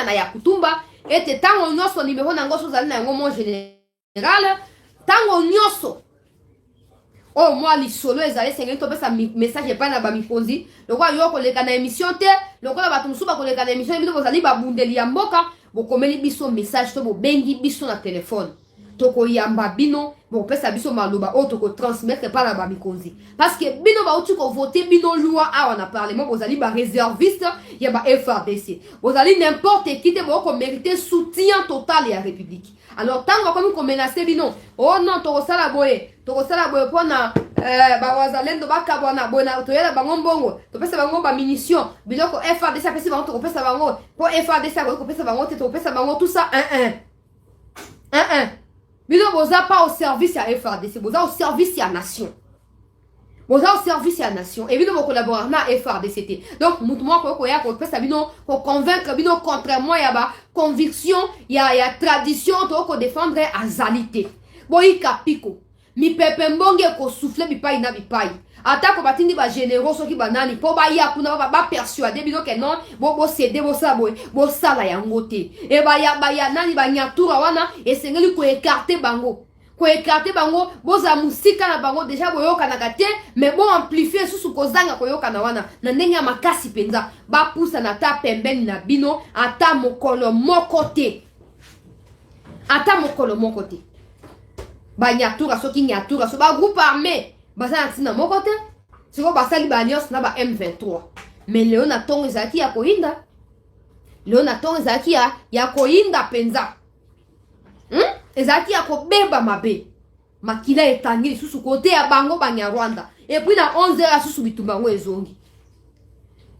[SPEAKER 1] na Yakutumba et tango nyoso numéro na ngoso zali na yango mon général tango nyoso. Oh moi li solo ezali sengi to pesa message pa na ba mikonzi lokwa yo ko leka na émission te lokwa ba tumsuba ko leka na émission bino bozali ba bundeli ya mboka bokomeli biso message to bo bengi biso na téléphone toko yamba bino bo pesa biso maloba o toko transmettre pa na ba mikonzi parce que bino ba uti ko voter bino loi awa na parlement bozali ba réserviste ya ba FRDC bozali n'importe qui te bo ko mériter soutien total ya république. Alors tango comme ko menacer bino oh non toko sala boye pona ba wazalendo bakabwana bona toyela bango mbongo to pesa bango ba munition biloko FRDC pesa bango to pesa bango po FRDC ko pesa bango te to pesa bango tout ça bino boza pas au service à FRDC boza au service à nation. Boza au service à nation et bino mo collaborer na FRDC. Donc mouvement ko ya ko pesa bino ko convaincre bino contrairement ya ba conviction ya tradition to ko défendre azalité. Boyi kapiko mi pepe mbonge ko souffler bipai na bipai atako batindi ba généraux soki banani po ba ya kuna ba persuader bino ke non bo céder bo sa bo sala ya ngote e ba ya nani ba nyatura wana esengeli ko écarter bango boza musika na bango déjà boyoka na kate mais bon amplifier susu kozanga koyoka na wana na ndenge ya makasi penza ba pousa na ta pembeni na bino ata mokolo moko te ba nyatura soki nyatura so ba groupe armé baza ntina moko te siko basali ba alliance na ba M23 mais Léona Tongo ezaki ya koinda ya koinda penza ezaki ya kobeba mabe makila etangili susu kote ya bango Banyarwanda et puis na 11h susu bitumbango ezongi.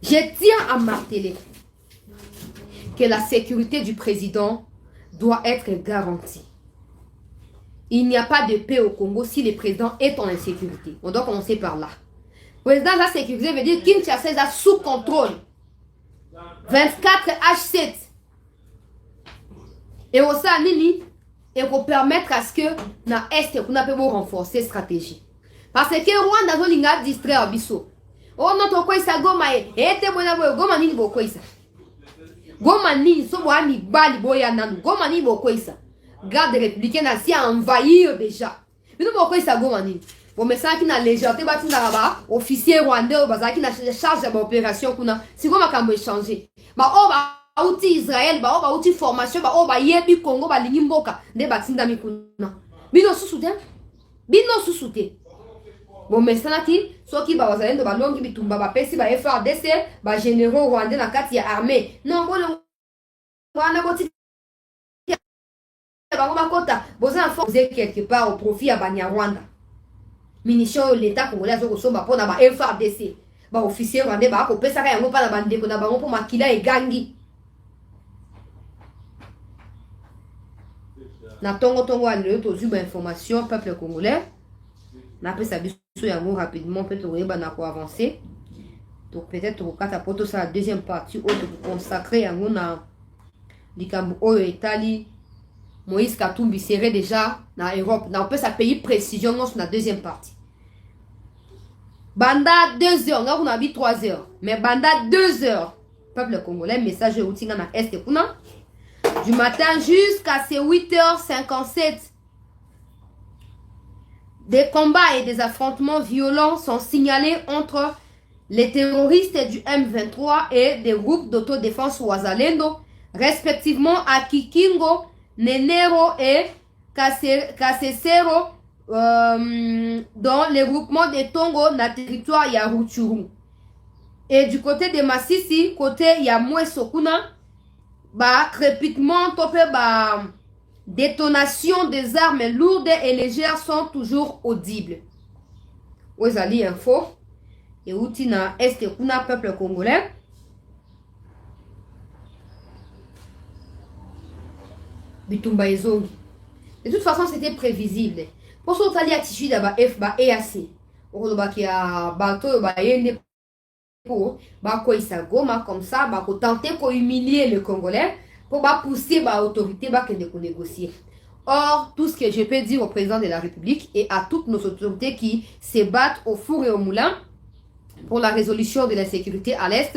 [SPEAKER 1] Je tiens à marteler que la sécurité du président doit être garantie. Il n'y a pas de paix au Congo si le président est en insécurité. On doit commencer par là. Le président de la sécurité veut dire Kinshasa est sous contrôle. 24H7. Et au sein nini et pour permettre à ce que na est qu'on a pu renforcer stratégie. Parce que Rwanda zo linga distraire biso. Oh notre quoi ça goma et te bona goma nini boko isa. Goma nini so boani bali boya nanu. Goma nini boko isa. Garde républicaine a si envahir déjà. Mais nous pourquoi ça goma nini. Bon mais ça qui na légèreté batu na ba officier rwandais bazaki na charge de opération kuna. Si goma kambo échanger. Ba o ba outil Israël ba o ba outil formation ba o ba yebi Congo ba lingi mboka nde batinda mikuna. Bino susute. Bon mais ça naki soki ba wazalendo ba longi bitumba ba pesi ba FRDC ba généraux rwandais na kati ya armée. Non bon wana boti bango bakota boza forcer quelque part au profit ya Banyarwanda. Munition l'état congolais zo kosomba pona ba FRDC. Ba officier rwandais ba ko pesa ka yango pa na bandeko na bango po makila egangi. Na tongo tongo à l'eau, tu as information, peuple congolais. Na peut s'habiller rapidement, peut-être qu'on avancer. Donc peut-être au catapulter ça la deuxième partie où tu consacrer à mon likambo oyo etali Moïse Katumbi serait déjà dans Europe. On peut sa pays précision sur la deuxième partie. Banda 2 heures, on a vu 3 heures. Mais Banda 2 heures. Peuple congolais, message outil dans Est kuna. Du matin jusqu'à ces 8h57. Des combats et des affrontements violents sont signalés entre les terroristes du M23 et des groupes d'autodéfense Wazalendo, respectivement à Kikingo, Nenero et Kasesero, dans les groupements de Tongo, dans le territoire Yaruchuru. Et du côté de Massissi, côté Yamoué Sokuna, crépitement, topé, détonation des armes lourdes et légères sont toujours audibles. Ozali info. Et outil na est kuna peuple congolais. Bitumba ezongi. De toute façon, c'était prévisible. Pour ce que tu as tissu d'abord F ba EAC. Au lieu de a bateau ba yende pour ba ko isagoma comme ça ba ko tenter ko humilier le Congolais pour ba pousser ba autorité ba que de négocier. Or, tout ce que je peux dire au président de la République et à toutes nos autorités qui se battent au four et au moulin pour la résolution de l'insécurité à l'Est,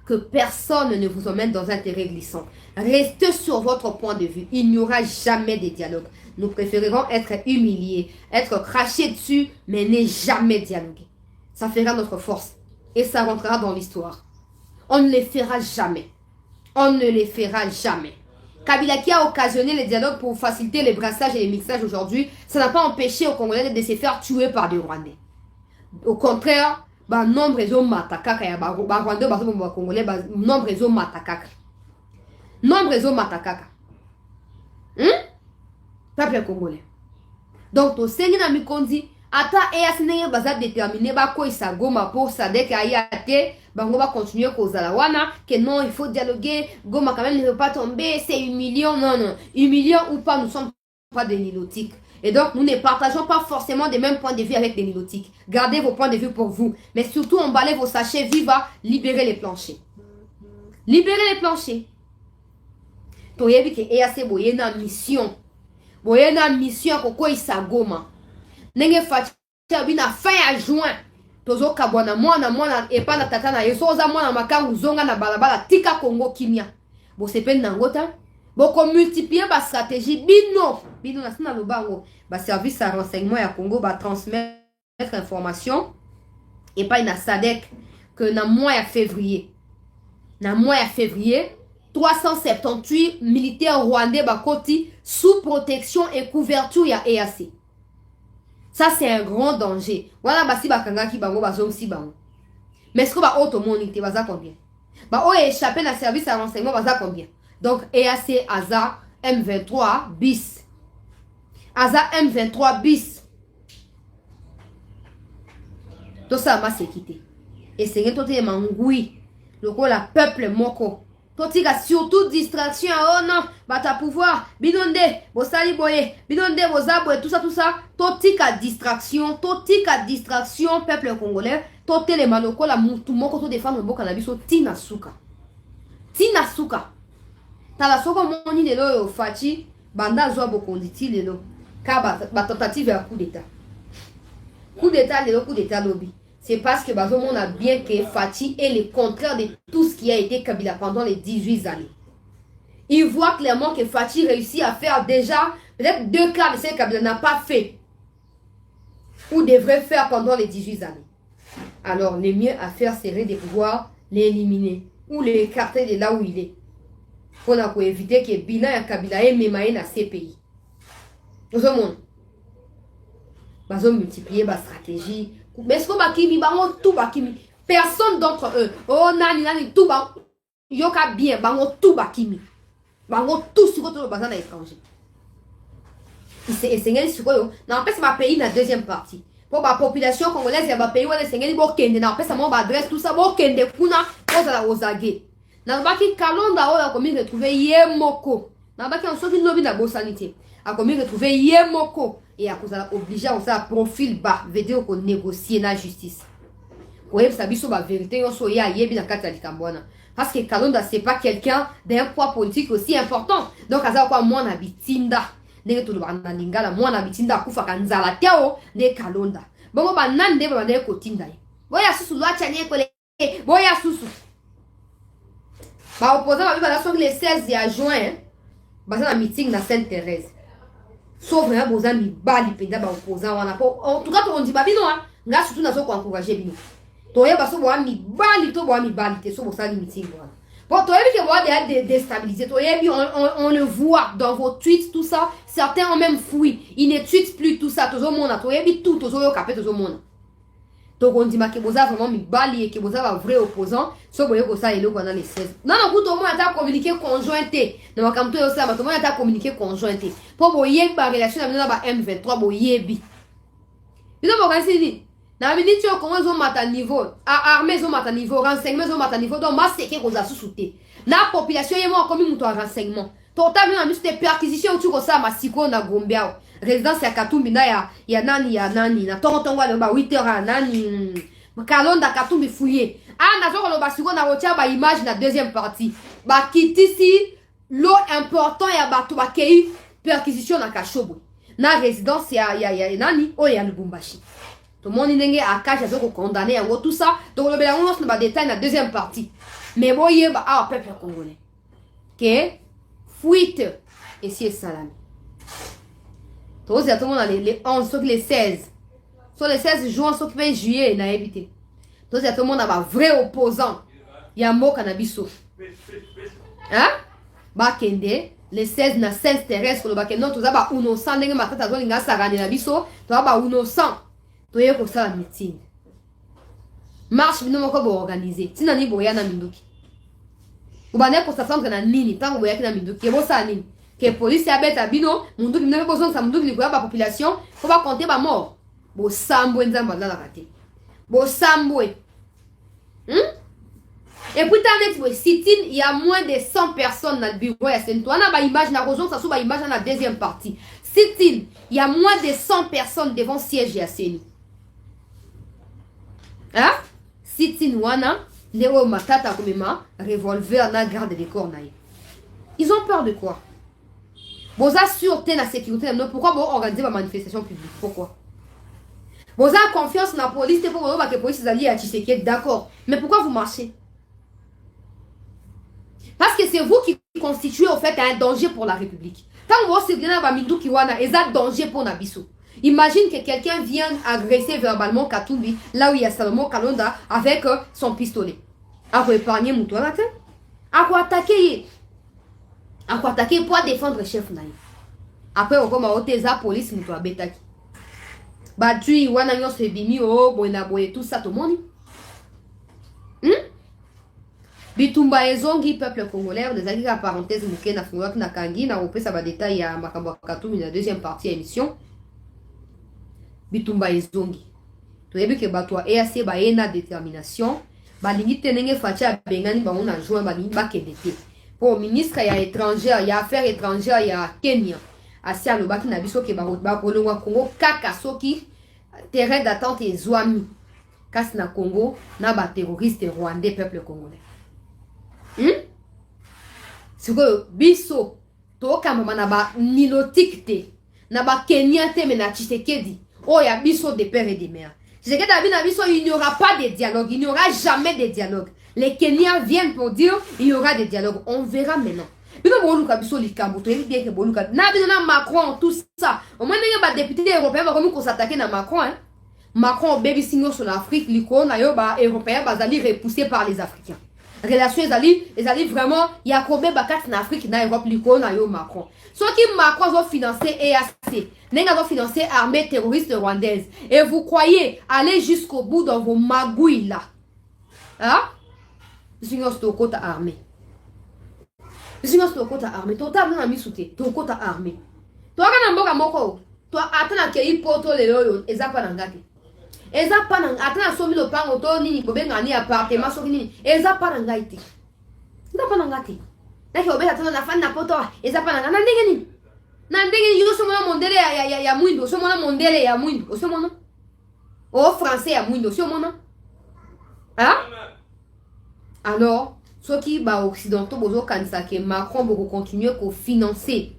[SPEAKER 1] que personne ne vous emmène dans un terrain glissant. Restez sur votre point de vue. Il n'y aura jamais de dialogue. Nous préférerons être humiliés, être crachés dessus, mais ne jamais dialoguer. Ça fera notre force et ça rentrera dans l'histoire. On ne les fera jamais. On ne les fera jamais. Kabila qui a occasionné les dialogues pour faciliter les brassages et les mixages aujourd'hui, ça n'a pas empêché aux Congolais de se faire tuer par des Rwandais. Au contraire, nombre de matakaka ya Rwandais, Congolais, nombre de matakaka. Nombre de matakaka. Peuple congolais. Donc, to sengi na mikondi, ata EAC nenge baza déterminé ko isagoma pour Sadek ayate, bango va continuer kozala wana, que non, il faut dialoguer, Goma quand même ne veut pas tomber, c'est humiliant, non. Humiliant ou pas, nous sommes pas des nilotiques. Et donc, nous ne partageons pas forcément des mêmes points de vue avec les nilotiques. Gardez vos points de vue pour vous. Mais surtout, emballez vos sachets viva, libérez les planchers. Libérez les planchers. Toyebi ke EAC boye na mission. Boye na mission koko isagoma. Nenge fatia bina fin à juin. Tozo kabwana mwana epa na tata na yeso oza mwana makangu zonga na balabala tika Congo kimia. Bo sepen nangota. Boko multiplier ba stratégie bino na sina lobango ba service à renseignement ya Congo ba transmettre information et pas na Sadek que na mois ya février 378 militaires rwandais bakoti sous protection et couverture ya EAC. Ça c'est un grand danger. Voilà basi bakanga ki bango bazomsi bango. Mais ce que ba auto monité baza combien? Ba o échappé na service à renseignement baza combien? Donc EAC ASA M23 bis. ASA M23 bis. Tout ça m'a séquité. Et c'est tout est mangoui. Le quoi la peuple moko. Totika surtout distraction. Oh non, bata pouvoir. Binonde, bosali boye. Binonde, bosabo et tout ça. Totika distraction, peuple congolais. Tote les manoko la mutu moko to défendre mboka na biso tina suka. Tala soko moni lelo yo fachi banda zo bokonditi lelo. Ka ba tentative ya coup d'état. Coup d'état lobby. C'est parce que Bazomon a bien que Fati est le contraire de tout ce qui a été Kabila pendant les 18 années. Il voit clairement que Fati réussit à faire déjà peut-être 2 quarts de ce que Kabila n'a pas fait ou devrait faire pendant les 18 années. Alors, le mieux à faire serait de pouvoir l'éliminer ou l'écarter de là où il est. Pour éviter que Bina et Kabila aient même à ces pays. Nous sommes multiplier ma stratégie. Mais ce que bakimi bango tout bakimi. Personne d'entre eux. Oh nani tout ba. Yoka bien bango tout bakimi. Bango tout sur le bazar étranger. Et c'est sur quoi n'empêche ma pays la deuxième partie. Pour la population congolaise, il y a pays où les Seigneurs bo kende n'empêche mon adresse tout ça bo kende kuna pour ozage. Na baki kalonda ola komi retrouver yemoko. Na baki en sorte lobby na bosanité. a commis retrouver Yemoko et à cause obligé à ça profil bas veut dire qu'on négocie la justice. Vous savez sur la vérité on soit yebi na kata likambwana parce que Kalonda c'est pas quelqu'un d'un poids politique aussi important. Donc à ça quoi moi na bitinda ndenge to bana lingala moi na bitinda kufa kanzala teo ne Kalonda. Bongo ba nande ba ne kotinda. Boya susu lwa chanye kole boya susu. Ba opposant ba la le 16 ya juin ba na meeting na Sainte-Thérèse. Sauf vraiment bozan mi bali penda ba opposant wana po en tout cas on dit ba bino hein nga surtout na so ko encourager bino. Toye ba so bo mi bali to bo mi bali te so bo sa meeting wana. Bon toye bi ke bo de déstabiliser toye bi on le voit dans vos tweets tout ça certains ont même fui ils ne tweetent plus tout ça tozo mona toye bi tout tozo yo kapé tozo mona. Donc on dit que boza vraiment mi bali et que boza va vrai opposant so boye ko sa elo pendant les 16 non non tout au moins ta communiquer conjointé na makamto yo sa tout au moins ta communiquer conjointé pour boye ba relation na ba M23 boye bi bino bo kasi ni na minute yo ko zo mata niveau armée zo mata niveau renseignement zo mata niveau donc ma c'est que koza sous-souté na population yemo comme muto renseignement total na miste perquisition tu ko sa masiko na Gombiao résidence ya Katumbi na ya nani na tontongo le ba 8h nani Kalonda Katumbi fouillé na zo ko ba siko na rotia ba image na deuxième partie ba kitisi l'eau important ya ba to ba kei perquisition na Kashobo na résidence ya nani o ya Lubumbashi tout le monde ndenge akaje zo ko condamner yango tout ça donc le belango on ba détail na deuxième partie mais boye ba peuple congolais que fuite et si salami tout le monde les 11 sur les 16 sur les 16 juin sur le juillet na évité tout le monde a ba vrai opposant ya mboka na biso hein ba kende les 16 na Sainte-Thérèse ko lo ba kende to za ba innocent ndenge matata zo linga sarane na biso to ba innocent to ye ko sala meeting marche bino moko bo organiser tina ni boya na minduki ubane ko s'attendre na nini tango boya na minduki bo sa nini que police ya beta bino mundu bino besoin sa mundu likoya ba population ko ba compter ba mort bo sambo nzamba la raté bo sambo et puis t'as net sit-in il y a moins de 100 personnes dans le bureau ya Saint-Antoine ba image na rojon ça sous ba image na deuxième partie sit-in il y a moins de 100 personnes devant siège ya Seni hein sit-in wana leo matata komema revolver na garde des corps naï ils ont peur de quoi? Vous avez sûreté la sécurité. Pourquoi vous organisez la manifestation publique? Pourquoi? Vous avez confiance dans la police pour que la police alliée à Tshisekedi, d'accord. Mais pourquoi vous marchez? Parce que c'est vous qui constituez en fait un danger pour la République. Quand vous avez un Bamindou qui est un danger pour Nabiso. Imagine que quelqu'un vient agresser verbalement Katumbi, là où il y a Salomon Kalonda, avec son pistolet. À quoi épargner Moutouana? À quoi attaquer? À quoi attaquer pour défendre le chef naï. Après on va ôter la police nous doit betaki. Batui wana nyo se bimi oh boina boye tout ça tout le monde. Bitumba ezongi peuple congolais des alliés à parenthèse muke na funwa na kangi na opé ça va détail ya makambo Katumbi la deuxième partie émission. Bitumba ezongi. To yebi ke batwa EAC ba ena détermination ba lingi tenenge facha bengani ba on a joint ba lingi ba kedete. Pour ministre ya étrangère ya affaires étrangères ya Kenya asia lobaki na biso ke ba kolongwa Congo kaka soki terrain d'attente ezwami kasi na Congo na ba terroriste rwandais peuple congolais siko biso to kamba na ba nilotique te na ba Kenya te mena Tshisekedi oh ya biso de père et de mère Tshisekedi abi na biso il n'y aura pas de dialogue il n'y aura jamais de dialogue. Les Kenyans viennent pour dire il y aura des dialogues. On verra maintenant. Bino boluka biso likambo to bien que boluka na bino na Macron tout ça. Au moins les ba députés européens ba comme ko s'attaquer na Macron hein. Macron baby signal sur l'Afrique liko na yo ba européens ba zali repoussés par les Africains. Relations les ali vraiment Yakobe bakat na Afrique na Europe liko na yo Macron. Ceux qui Macron ont financé EAC, n'ont pas financé armée terroriste rwandaise et vous croyez aller jusqu'au bout dans vos magouilles là. Hein? Sinon c'est au côté armé. Sinon c'est au côté armé. Toi t'as bien mis sauté. Toi côté armé. Toi quand on boka moko. Toi attends que il poto le loyo. Ezapa nangate. Ezapa nang attends somi le pango to nini bobenga ni appartement so nini. Ezapa nangaiti. Ezapa nangate. Naki obeta tona na fan na poto. Ezapa nangana ndenge nini. Nandenge yo somona mondele ya mwindo, somona mondele ya mwindo, somona. Oh français ya mwindo, somona. Hein? Alors, ceux qui ba occidentaux bozo kanisa que Macron va continuer à financer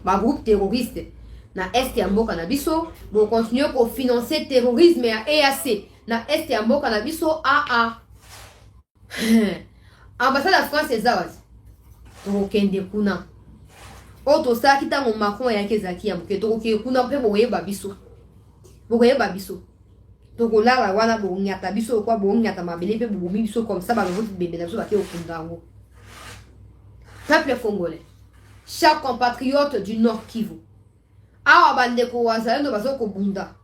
[SPEAKER 1] ba groupe terroriste na est ya mboka na biso, va continuer à financer terrorisme ya EAC na est ya mboka na biso ambassade ya France ezawaz. Tokende kuna. Oto sa kita ngo Macron ya kezaki ya muke toke kuna pe boyeba biso. Boyeba biso. Tokolala wana bonyata biso kwa bonyata mabele pe bobomi biso comme ça ba votre bébé na biso ba ke okundango. Peuple congolais, chaque compatriote du Nord Kivu. Awa bandeko wazalendo bazoko bunda.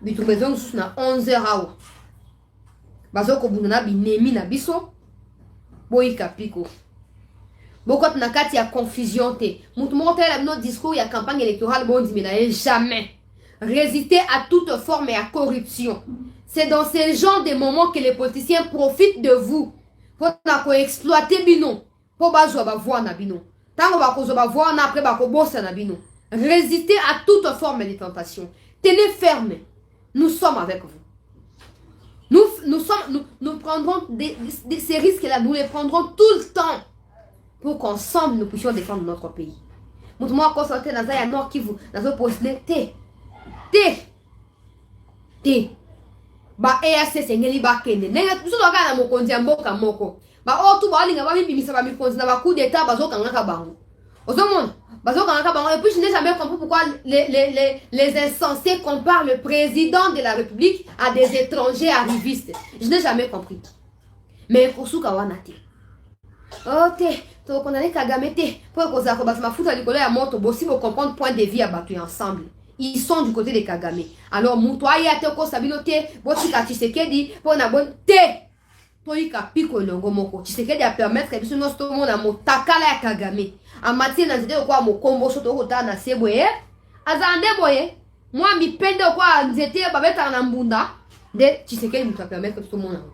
[SPEAKER 1] Bitumbezo sous na 11h awa. Bazoko bunda na binemi na biso. Boyika piko. Beaucoup na kati ya confusion te. Mutu moko tela notre discours ya campagne électorale bon dit mais jamais résister à toute forme et à corruption. C'est dans ce genre de moments que les politiciens profitent de vous pour exploiter bino, pour bazwa ba voix na bino. Tango ba kozo ba voix na après ba ko bossa na bino. Résistez à toute forme de tentation. Tenez ferme. Nous sommes avec vous. Nous prendrons ces risques-là, nous les prendrons tout le temps pour qu'ensemble nous puissions défendre notre pays. Moi, quand on est dans un Nord Kivu, dans un poste, ba EAC sengeli ba kende nenga biso toka na mokonzi ya mboka moko ba otu ba linga ba bimisa ba mikonzi na ba coup d'état bazoka ngaka bango ozomona bazoka ngaka bango et puis je n'ai jamais compris pourquoi les insensés comparent le président de la République à des étrangers arrivistes. Je n'ai jamais compris. Mais kosuka wana te ote to konane Kagame te pour koza ko basma futa likolo ya moto bosi bo comprendre point de vue à battu ensemble. Ils sont du côté de Kagame. Alors, Moutouaïa te ko sabinote, botika Tshisekedi, pour na bonne te. Toika piko longo moko. Tshisekedi a permettre que biso nosto mona motakala ya Kagame. A matière na nzete kwa mokombo soto kota na seboye. Azande boye. Moi mi pende kwa nzete babeta na mbunda. De Tshisekedi nous a permettre que tout le monde.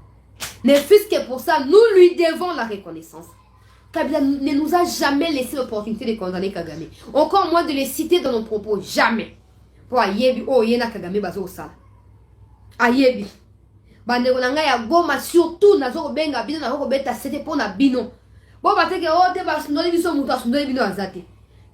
[SPEAKER 1] Ne fût-ce que pour ça, nous lui devons la reconnaissance. Kabila ne nous a jamais laissé l'opportunité de condamner Kagame. Encore moins de les citer dans nos propos. Jamais. Pour ayebi oh yena Kagame bazo sala ayebi bandeko nanga ya Goma surtout nazo benga bino na ko beta c'était pour na bino bon bateke oh te ba sundoli biso muto sundoli bino azate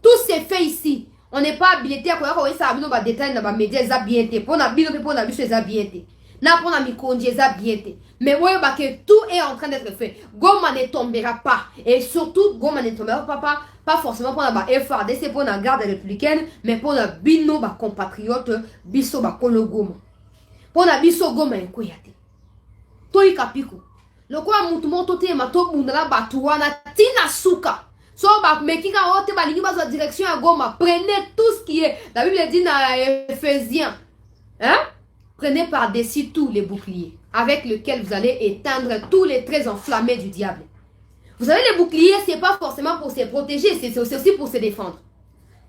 [SPEAKER 1] tout c'est fait ici on n'est pas habilité à ko ça bino ba détail na ba médias za bien te pour na bino pe pour na biso za bien te na pour na mikonji za bien te mais ouais ba que tout est en train d'être fait. Goma ne tombera pas et surtout Goma ne tombera pas forcément pour la FARDC pour la garde républicaine mais pour la bino ba compatriote biso ba kolo Goma pour la biso Goma en koyate toi kapiko le quoi mutu moto te mato bundala batuana tina suka so ba mekika ote ba lingi ba direction à Goma prenez tout ce qui est la Bible dit dans Éphésiens hein. Prenez par-dessus tous les boucliers avec lesquels vous allez éteindre tous les traits enflammés du diable. Vous savez, les boucliers, ce n'est pas forcément pour se protéger, c'est aussi pour se défendre.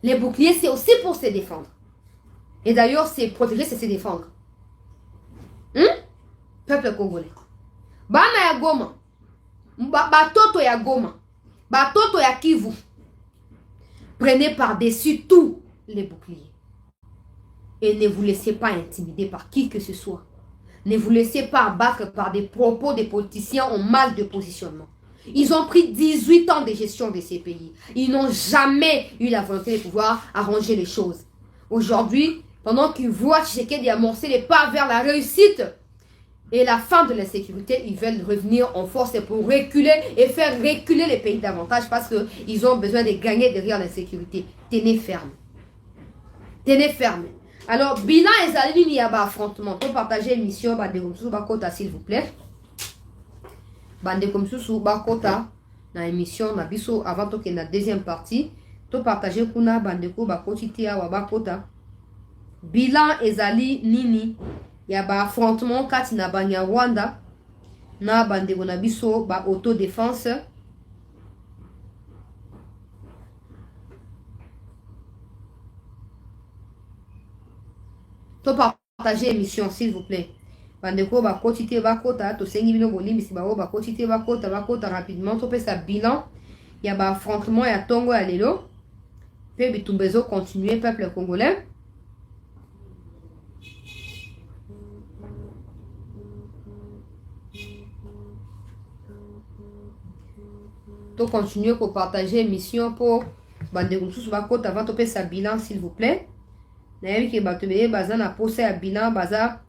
[SPEAKER 1] Les boucliers, c'est aussi pour se défendre. Et d'ailleurs, c'est protéger, c'est se défendre. Peuple congolais. Bana ya Goma. Batoto ya Goma. Batoto ya Kivu. Prenez par-dessus tous les boucliers. Et ne vous laissez pas intimider par qui que ce soit. Ne vous laissez pas abattre par des propos des politiciens en mal de positionnement. Ils ont pris 18 ans de gestion de ces pays. Ils n'ont jamais eu la volonté de pouvoir arranger les choses. Aujourd'hui, pendant qu'ils voient Tshisekedi amorcer les pas vers la réussite et la fin de l'insécurité, ils veulent revenir en force pour reculer et faire reculer les pays davantage parce qu'ils ont besoin de gagner derrière l'insécurité. Tenez ferme. Tenez ferme. Alors, bilan et il y a un affrontement. Pour partager l'émission, Bakota, s'il vous plaît. Bande comme sous Bakota, dans l'émission, avant que la deuxième partie, pour partager kuna Bandeko Bakotitia ou Bakota. Bilan et nini, il y a un affrontement kati na banya Rwanda, na Bandeko na biso ba autodéfense. Partager l'émission s'il vous plaît. Bandeko ba kotite ba kota to sengi bino bolimbi si ba o ba kotite ba kota rapidement to pesa bilan. Il y a ba affrontement ya tongo ya lelo. Pe bitumbezo continuer, peuple congolais. To continuer pour partager émission pour bande sous bakot avant to sa bilan s'il vous plaît. Na yebi ke bato beye baza na pose ya bilan baza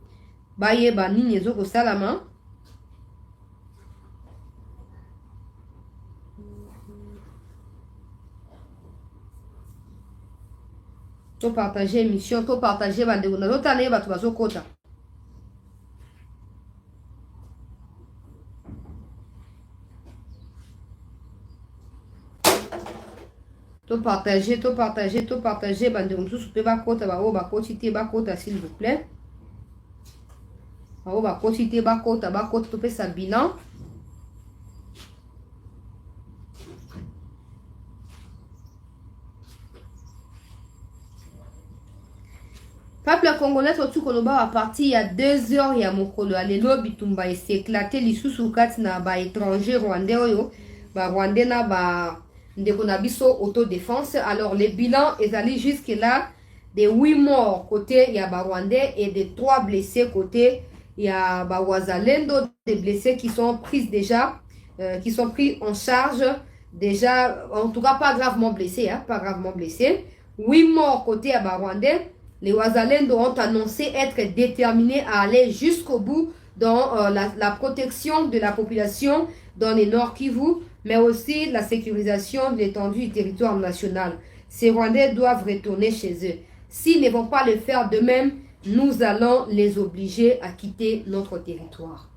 [SPEAKER 1] baye ba nini ezo ko salama. To partager émission, to partager bande na lota na bato bazo kota. To partager, bande mosusu pe bakota bao bakoti te bakota s'il vous plaît. Bao bakoti te bakota to pe sa bilan. Peuple congolais surtout koloba à partir il y a 2 heures ya mokolo alelo bitumba s'est éclaté lisusu kati na ba étranger rwandais oyo ba rwandais na ba ndeko na biso autodéfense. Alors les bilans ils allaient jusque là de 8 morts côté ya ba rwandais et de 3 blessés côté ya ba wazalendo, des blessés qui sont pris déjà qui sont pris en charge déjà, en tout cas pas gravement blessés hein, pas gravement blessés. 8 morts côté ya ba rwandais. Les Wazalendo ont annoncé être déterminés à aller jusqu'au bout dans la protection de la population dans les Nord Kivu, mais aussi la sécurisation de l'étendue du territoire national. Ces Rwandais doivent retourner chez eux. S'ils ne vont pas le faire de même, nous allons les obliger à quitter notre territoire.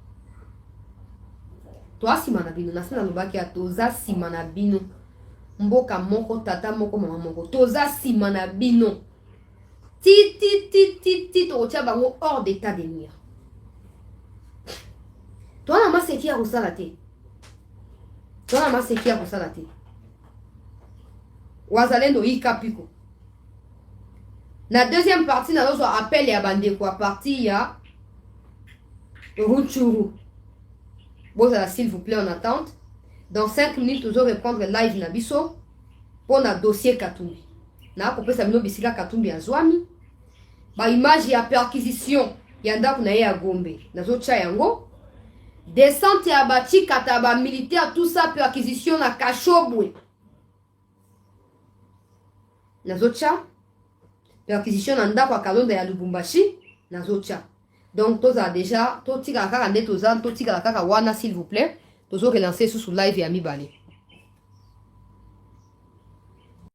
[SPEAKER 1] Toi, Simanabino, Nasina Lubaki, Toza Simanabino, Mboka Moko, Tata Moko, Mama Moko, Toza Simanabino. Ti, hors d'état de nuire. Toi, la masse qui a resalate. Toi, la masse qui a resalate. Wazalendo Ikapiko. La deuxième partie, nous avons appelé à bande quoi. Partie, ya Rutshuru. Bon, s'il vous plaît, en attente. Dans 5 minutes, nous allons reprendre live Nabiso pour notre dossier Katumbi. Na ko pesa mino bisika Katumbi ya Zwami. Ba image ya perquisition ya ndako na ye ya Gombe. Nazo tcha yango. Descente ya bati kataba militaire tout ça perquisition na Kashobwe. Nazo tcha perquisition na ndako ya Kalonda ya Lubumbashi. Nazo tcha. Donc toza déjà to tika kaka nde toza to tika kaka wana s'il vous plaît. Tozo relancer sous live ya mibale.